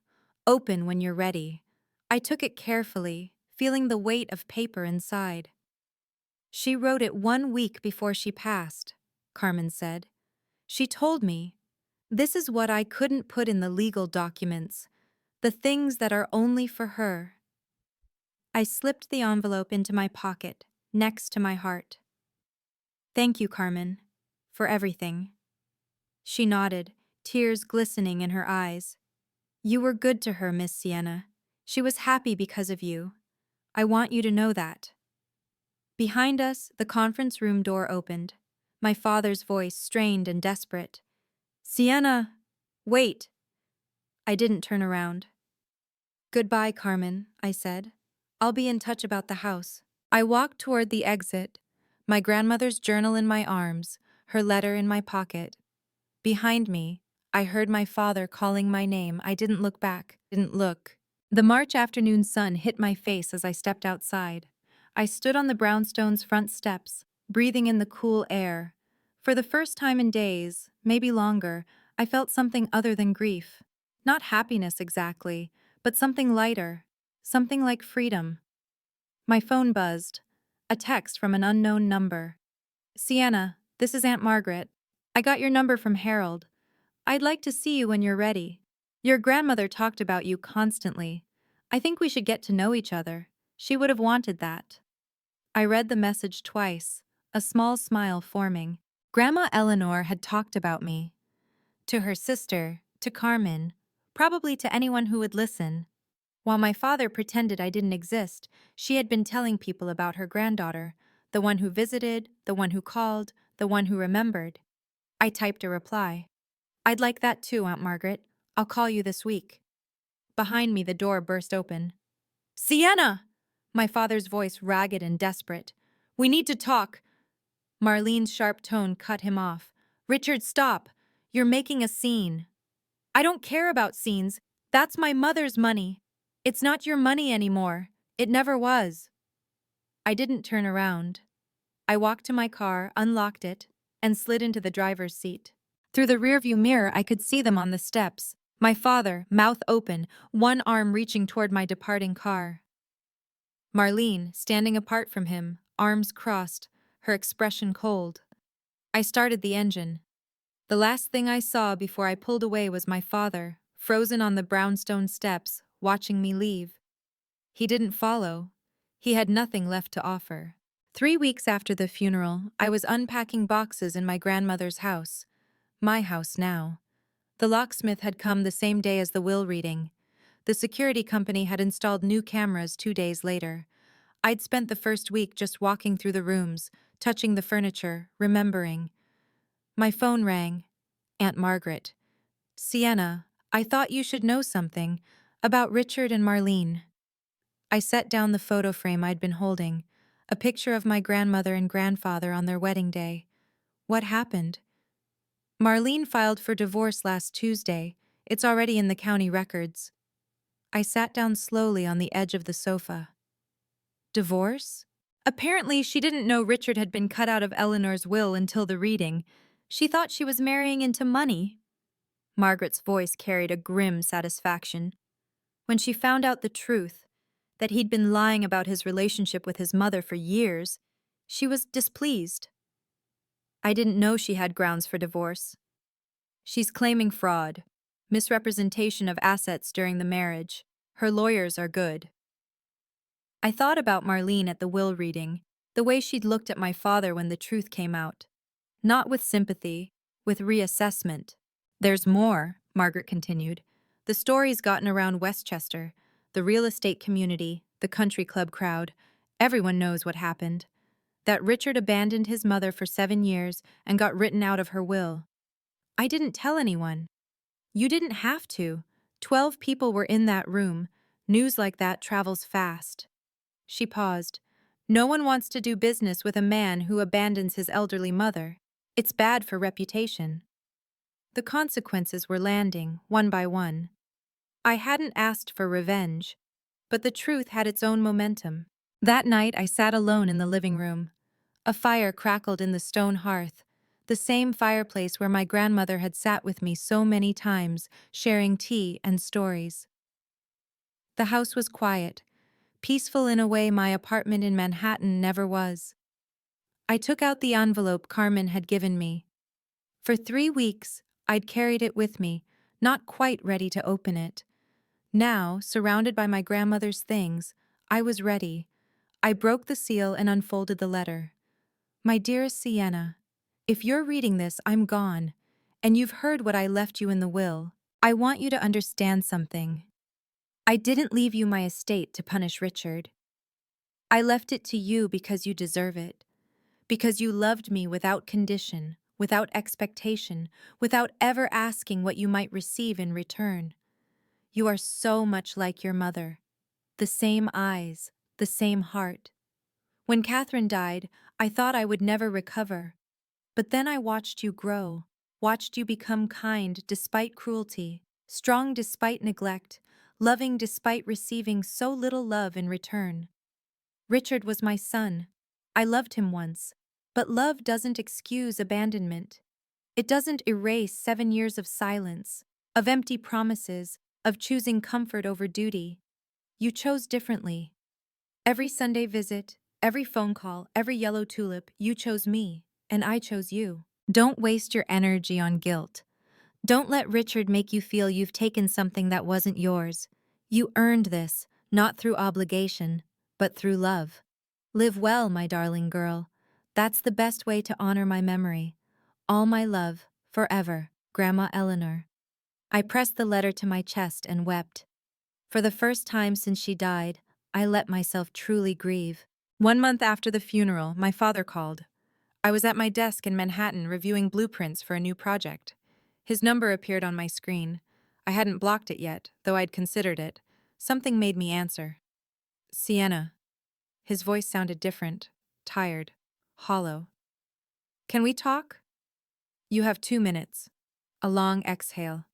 Open when you're ready. I took it carefully, feeling the weight of paper inside. She wrote it 1 week before she passed, Carmen said. She told me, this is what I couldn't put in the legal documents, the things that are only for her. I slipped the envelope into my pocket, next to my heart. Thank you, Carmen, for everything. She nodded, tears glistening in her eyes. You were good to her, Miss Sienna. She was happy because of you. I want you to know that. Behind us, the conference room door opened. My father's voice strained and desperate. Sienna, wait. I didn't turn around. Goodbye, Carmen, I said. I'll be in touch about the house. I walked toward the exit, my grandmother's journal in my arms, her letter in my pocket. Behind me, I heard my father calling my name. I didn't look back, didn't look. The March afternoon sun hit my face as I stepped outside. I stood on the brownstone's front steps, breathing in the cool air. For the first time in days, maybe longer, I felt something other than grief. Not happiness exactly, but something lighter, something like freedom. My phone buzzed. A text from an unknown number. Sienna, this is Aunt Margaret. I got your number from Harold. I'd like to see you when you're ready. Your grandmother talked about you constantly. I think we should get to know each other. She would have wanted that. I read the message twice, a small smile forming. Grandma Eleanor had talked about me. To her sister, to Carmen, probably to anyone who would listen. While my father pretended I didn't exist, she had been telling people about her granddaughter, the one who visited, the one who called, the one who remembered. I typed a reply. I'd like that too, Aunt Margaret. I'll call you this week. Behind me, the door burst open. Sienna! My father's voice ragged and desperate. We need to talk. Marlene's sharp tone cut him off. Richard, stop. You're making a scene. I don't care about scenes. That's my mother's money. It's not your money anymore. It never was. I didn't turn around. I walked to my car, unlocked it, and slid into the driver's seat. Through the rearview mirror, I could see them on the steps. My father, mouth open, one arm reaching toward my departing car. Marlene, standing apart from him, arms crossed, her expression cold. I started the engine. The last thing I saw before I pulled away was my father, frozen on the brownstone steps, watching me leave. He didn't follow. He had nothing left to offer. 3 weeks after the funeral, I was unpacking boxes in my grandmother's house. My house now. The locksmith had come the same day as the will reading. The security company had installed new cameras 2 days later. I'd spent the first week just walking through the rooms, touching the furniture, remembering. My phone rang. Aunt Margaret. Sienna, I thought you should know something about Richard and Marlene. I set down the photo frame I'd been holding, a picture of my grandmother and grandfather on their wedding day. What happened? Marlene filed for divorce last Tuesday. It's already in the county records. I sat down slowly on the edge of the sofa. Divorce? Apparently, she didn't know Richard had been cut out of Eleanor's will until the reading. She thought she was marrying into money. Margaret's voice carried a grim satisfaction. When she found out the truth, that he'd been lying about his relationship with his mother for years, she was displeased. I didn't know she had grounds for divorce. She's claiming fraud, misrepresentation of assets during the marriage. Her lawyers are good. I thought about Marlene at the will reading, the way she'd looked at my father when the truth came out. Not with sympathy, with reassessment. There's more, Margaret continued. The story's gotten around Westchester, the real estate community, the country club crowd. Everyone knows what happened. That Richard abandoned his mother for 7 years and got written out of her will. I didn't tell anyone. You didn't have to. 12 people were in that room. News like that travels fast. She paused. No one wants to do business with a man who abandons his elderly mother. It's bad for reputation. The consequences were landing, one by one. I hadn't asked for revenge, but the truth had its own momentum. That night I sat alone in the living room. A fire crackled in the stone hearth, the same fireplace where my grandmother had sat with me so many times, sharing tea and stories. The house was quiet, peaceful in a way my apartment in Manhattan never was. I took out the envelope Carmen had given me. For 3 weeks, I'd carried it with me, not quite ready to open it. Now, surrounded by my grandmother's things, I was ready. I broke the seal and unfolded the letter. My dearest Sienna, if you're reading this, I'm gone, and you've heard what I left you in the will. I want you to understand something. I didn't leave you my estate to punish Richard. I left it to you because you deserve it, because you loved me without condition, without expectation, without ever asking what you might receive in return. You are so much like your mother. The same eyes, the same heart. When Catherine died, I thought I would never recover. But then I watched you grow, watched you become kind despite cruelty, strong despite neglect, loving despite receiving so little love in return. Richard was my son. I loved him once. But love doesn't excuse abandonment. It doesn't erase 7 years of silence, of empty promises, of choosing comfort over duty. You chose differently. Every Sunday visit, every phone call, every yellow tulip, you chose me, and I chose you. Don't waste your energy on guilt. Don't let Richard make you feel you've taken something that wasn't yours. You earned this, not through obligation, but through love. Live well, my darling girl. That's the best way to honor my memory. All my love, forever, Grandma Eleanor. I pressed the letter to my chest and wept. For the first time since she died, I let myself truly grieve. 1 month after the funeral, my father called. I was at my desk in Manhattan reviewing blueprints for a new project. His number appeared on my screen. I hadn't blocked it yet, though I'd considered it. Something made me answer. Sienna. His voice sounded different, tired, hollow. Can we talk? You have 2 minutes. A long exhale.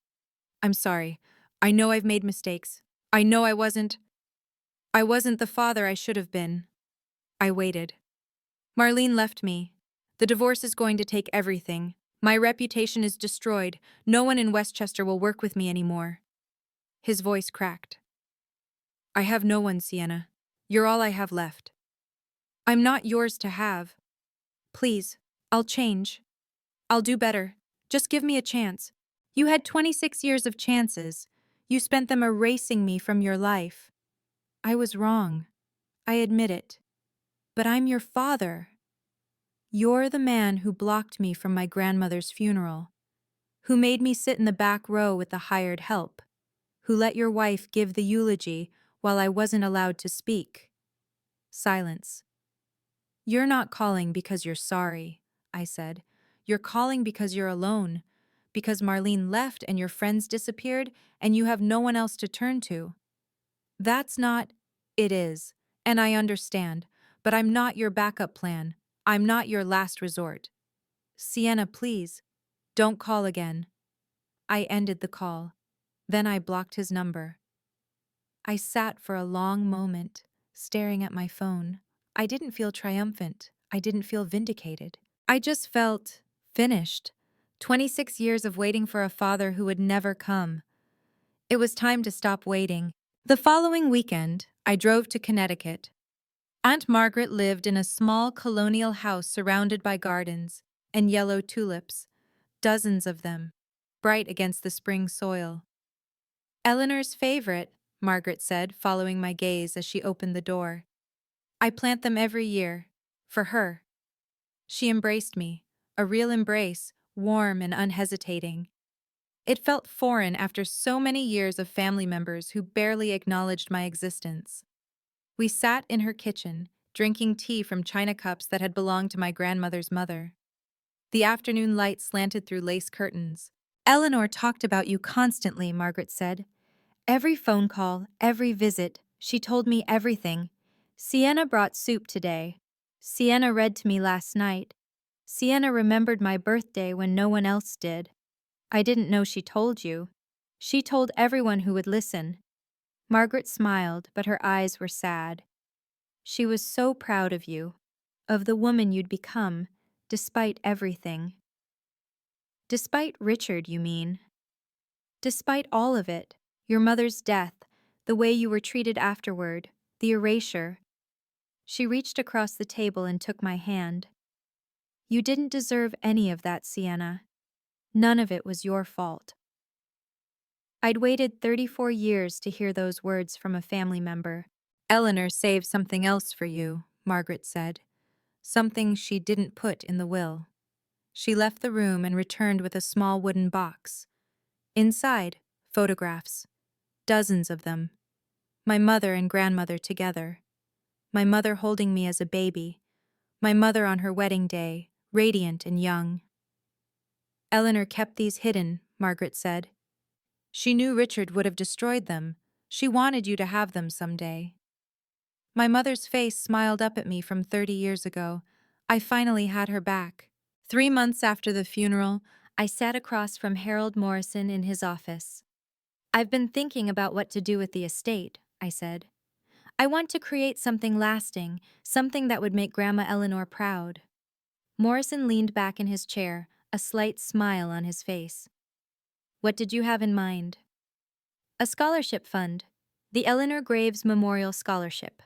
I'm sorry. I know I've made mistakes. I know I wasn't the father I should have been. I waited. Marlene left me. The divorce is going to take everything. My reputation is destroyed. No one in Westchester will work with me anymore. His voice cracked. I have no one, Sienna. You're all I have left. I'm not yours to have. Please, I'll change. I'll do better. Just give me a chance. You had 26 years of chances. You spent them erasing me from your life. I was wrong. I admit it. But I'm your father. You're the man who blocked me from my grandmother's funeral, who made me sit in the back row with the hired help, who let your wife give the eulogy while I wasn't allowed to speak. Silence. You're not calling because you're sorry, I said. You're calling because you're alone, because Marlene left and your friends disappeared and you have no one else to turn to. That's not... It is, and I understand, but I'm not your backup plan. I'm not your last resort. Sienna, please, don't call again. I ended the call. Then I blocked his number. I sat for a long moment, staring at my phone. I didn't feel triumphant. I didn't feel vindicated. I just felt finished. 26 years of waiting for a father who would never come. It was time to stop waiting. The following weekend, I drove to Connecticut. Aunt Margaret lived in a small colonial house surrounded by gardens and yellow tulips, dozens of them, bright against the spring soil. Eleanor's favorite, Margaret said, following my gaze as she opened the door. I plant them every year, for her. She embraced me, a real embrace, warm and unhesitating. It felt foreign after so many years of family members who barely acknowledged my existence. We sat in her kitchen, drinking tea from china cups that had belonged to my grandmother's mother. The afternoon light slanted through lace curtains. Eleanor talked about you constantly, Margaret said. Every phone call, every visit, she told me everything. Sienna brought soup today. Sienna read to me last night. Sienna remembered my birthday when no one else did. I didn't know she told you. She told everyone who would listen. Margaret smiled, but her eyes were sad. She was so proud of you, of the woman you'd become, despite everything. Despite Richard, you mean? Despite all of it, your mother's death, the way you were treated afterward, the erasure. She reached across the table and took my hand. You didn't deserve any of that, Sienna. None of it was your fault. I'd waited 34 years to hear those words from a family member. Eleanor saved something else for you, Margaret said. Something she didn't put in the will. She left the room and returned with a small wooden box. Inside, photographs. Dozens of them. My mother and grandmother together. My mother holding me as a baby. My mother on her wedding day, radiant and young. Eleanor kept these hidden, Margaret said. She knew Richard would have destroyed them. She wanted you to have them someday. My mother's face smiled up at me from 30 years ago. I finally had her back. 3 months after the funeral, I sat across from Harold Morrison in his office. I've been thinking about what to do with the estate, I said. I want to create something lasting, something that would make Grandma Eleanor proud. Morrison leaned back in his chair, a slight smile on his face. What did you have in mind? A scholarship fund, the Eleanor Graves Memorial Scholarship.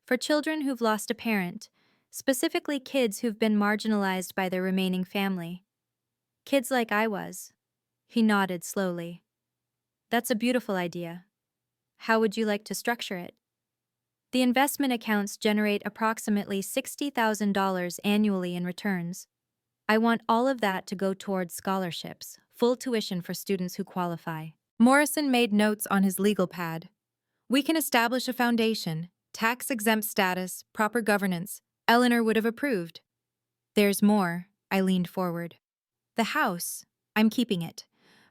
For children who've lost a parent, specifically kids who've been marginalized by their remaining family. Kids like I was. He nodded slowly. That's a beautiful idea. How would you like to structure it? The investment accounts generate approximately $60,000 annually in returns. I want all of that to go towards scholarships, full tuition for students who qualify. Morrison made notes on his legal pad. We can establish a foundation, tax-exempt status, proper governance. Eleanor would have approved. There's more, I leaned forward. The house, I'm keeping it,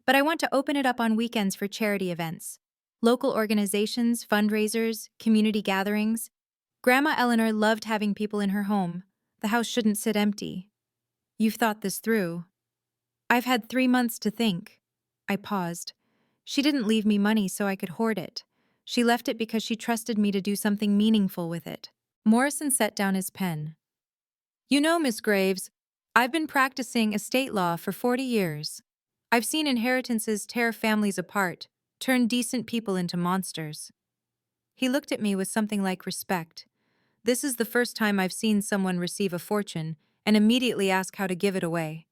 but I want to open it up on weekends for charity events. Local organizations, fundraisers, community gatherings. Grandma Eleanor loved having people in her home. The house shouldn't sit empty. You've thought this through. I've had 3 months to think. I paused. She didn't leave me money so I could hoard it. She left it because she trusted me to do something meaningful with it. Morrison set down his pen. You know, Miss Graves, I've been practicing estate law for 40 years. I've seen inheritances tear families apart, turn decent people into monsters. He looked at me with something like respect. This is the first time I've seen someone receive a fortune and immediately ask how to give it away.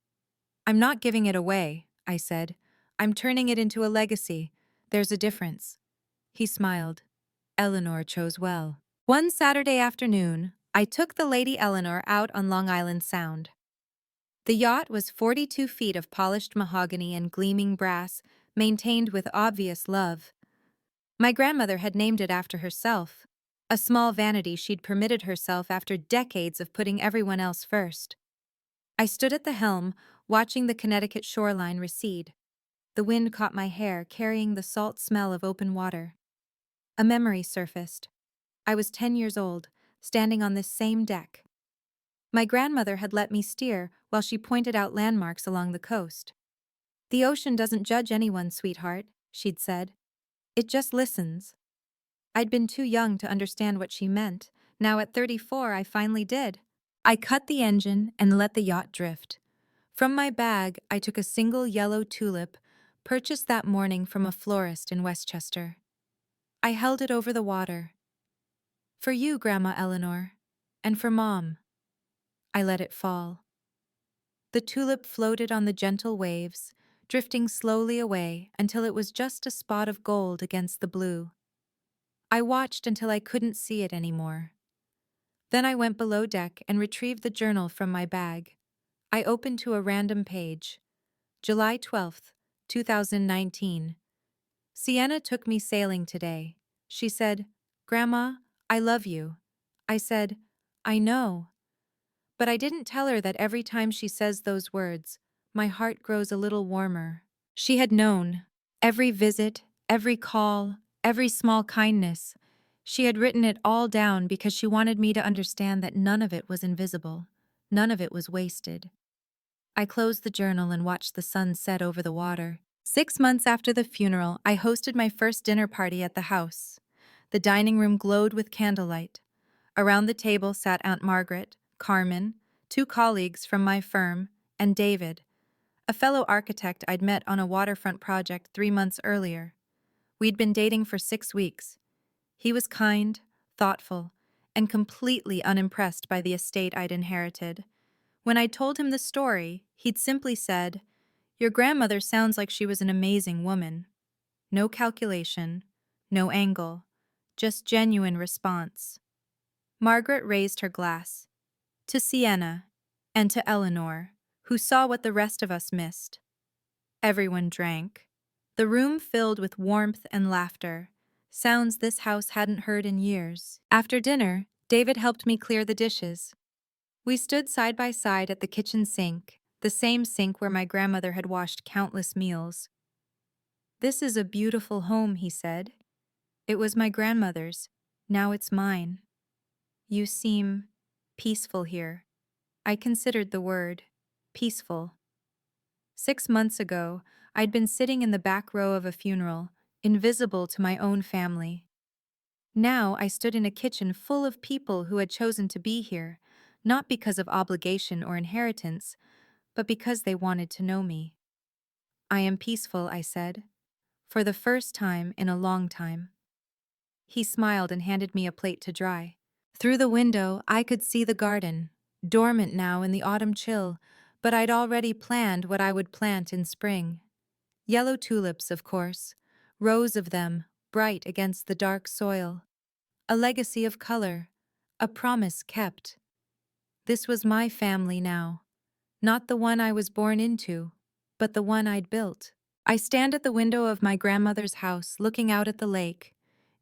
I'm not giving it away, I said. I'm turning it into a legacy. There's a difference. He smiled. Eleanor chose well. One Saturday afternoon, I took the Lady Eleanor out on Long Island Sound. The yacht was 42 feet of polished mahogany and gleaming brass, maintained with obvious love. My grandmother had named it after herself, a small vanity she'd permitted herself after decades of putting everyone else first. I stood at the helm, watching the Connecticut shoreline recede. The wind caught my hair, carrying the salt smell of open water. A memory surfaced. I was 10 years old, standing on this same deck. My grandmother had let me steer while she pointed out landmarks along the coast. The ocean doesn't judge anyone, sweetheart, she'd said. It just listens. I'd been too young to understand what she meant. Now at 34, I finally did. I cut the engine and let the yacht drift. From my bag, I took a single yellow tulip, purchased that morning from a florist in Westchester. I held it over the water. For you, Grandma Eleanor, and for Mom. I let it fall. The tulip floated on the gentle waves, drifting slowly away until it was just a spot of gold against the blue. I watched until I couldn't see it anymore. Then I went below deck and retrieved the journal from my bag. I opened to a random page. July 12th, 2019. Sienna took me sailing today. She said, Grandma, I love you. I said, I know. But I didn't tell her that every time she says those words, my heart grows a little warmer. She had known. Every visit, every call, every small kindness. She had written it all down because she wanted me to understand that none of it was invisible. None of it was wasted. I closed the journal and watched the sun set over the water. 6 months after the funeral, I hosted my first dinner party at the house. The dining room glowed with candlelight. Around the table sat Aunt Margaret, Carmen, two colleagues from my firm, and David, a fellow architect I'd met on a waterfront project 3 months earlier. We'd been dating for 6 weeks. He was kind, thoughtful, and completely unimpressed by the estate I'd inherited. When I told him the story, he'd simply said, "Your grandmother sounds like she was an amazing woman." No calculation, no angle, just genuine response. Margaret raised her glass. To Sienna, and to Eleanor, who saw what the rest of us missed. Everyone drank. The room filled with warmth and laughter, sounds this house hadn't heard in years. After dinner, David helped me clear the dishes. We stood side by side at the kitchen sink, the same sink where my grandmother had washed countless meals. "This is a beautiful home," he said. "It was my grandmother's. Now it's mine. You seem peaceful here." I considered the word peaceful. 6 months ago, I'd been sitting in the back row of a funeral, invisible to my own family. Now I stood in a kitchen full of people who had chosen to be here, not because of obligation or inheritance, but because they wanted to know me. "I am peaceful," I said, "for the first time in a long time." He smiled and handed me a plate to dry. Through the window, I could see the garden, dormant now in the autumn chill, but I'd already planned what I would plant in spring. Yellow tulips, of course, rows of them, bright against the dark soil. A legacy of color, a promise kept. This was my family now, not the one I was born into, but the one I'd built. I stand at the window of my grandmother's house, looking out at the lake.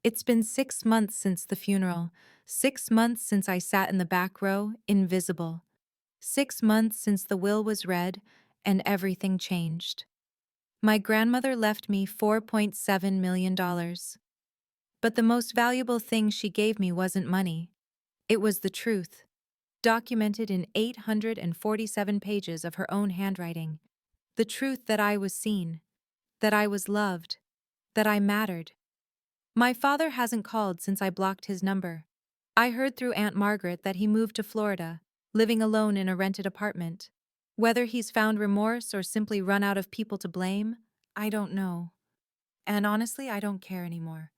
It's been 6 months since the funeral, 6 months since I sat in the back row, invisible. 6 months since the will was read and everything changed. My grandmother left me $4.7 million. But the most valuable thing she gave me wasn't money. It was the truth, documented in 847 pages of her own handwriting. The truth that I was seen, that I was loved, that I mattered. My father hasn't called since I blocked his number. I heard through Aunt Margaret that he moved to Florida, living alone in a rented apartment. Whether he's found remorse or simply run out of people to blame, I don't know. And honestly, I don't care anymore.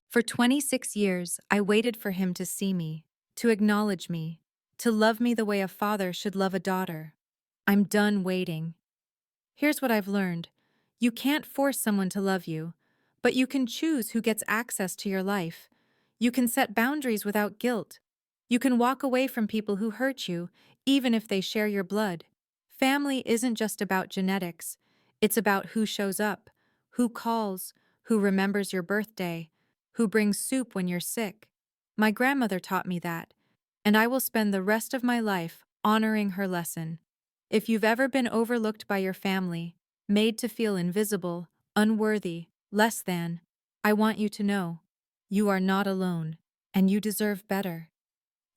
For 26 years, I waited for him to see me, to acknowledge me, to love me the way a father should love a daughter. I'm done waiting. Here's what I've learned. You can't force someone to love you, but you can choose who gets access to your life. You can set boundaries without guilt. You can walk away from people who hurt you, even if they share your blood. Family isn't just about genetics. It's about who shows up, who calls, who remembers your birthday, who brings soup when you're sick. My grandmother taught me that, and I will spend the rest of my life honoring her lesson. If you've ever been overlooked by your family, made to feel invisible, unworthy, less than, I want you to know, you are not alone, and you deserve better.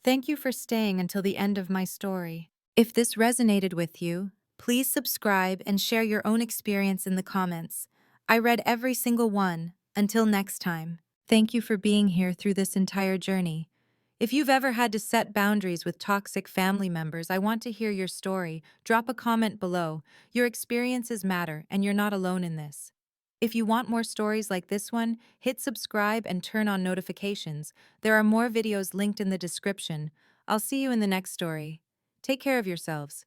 Thank you for staying until the end of my story. If this resonated with you, please subscribe and share your own experience in the comments. I read every single one. Until next time, thank you for being here through this entire journey. If you've ever had to set boundaries with toxic family members, I want to hear your story. Drop a comment below. Your experiences matter, and you're not alone in this. If you want more stories like this one, hit subscribe and turn on notifications. There are more videos linked in the description. I'll see you in the next story. Take care of yourselves.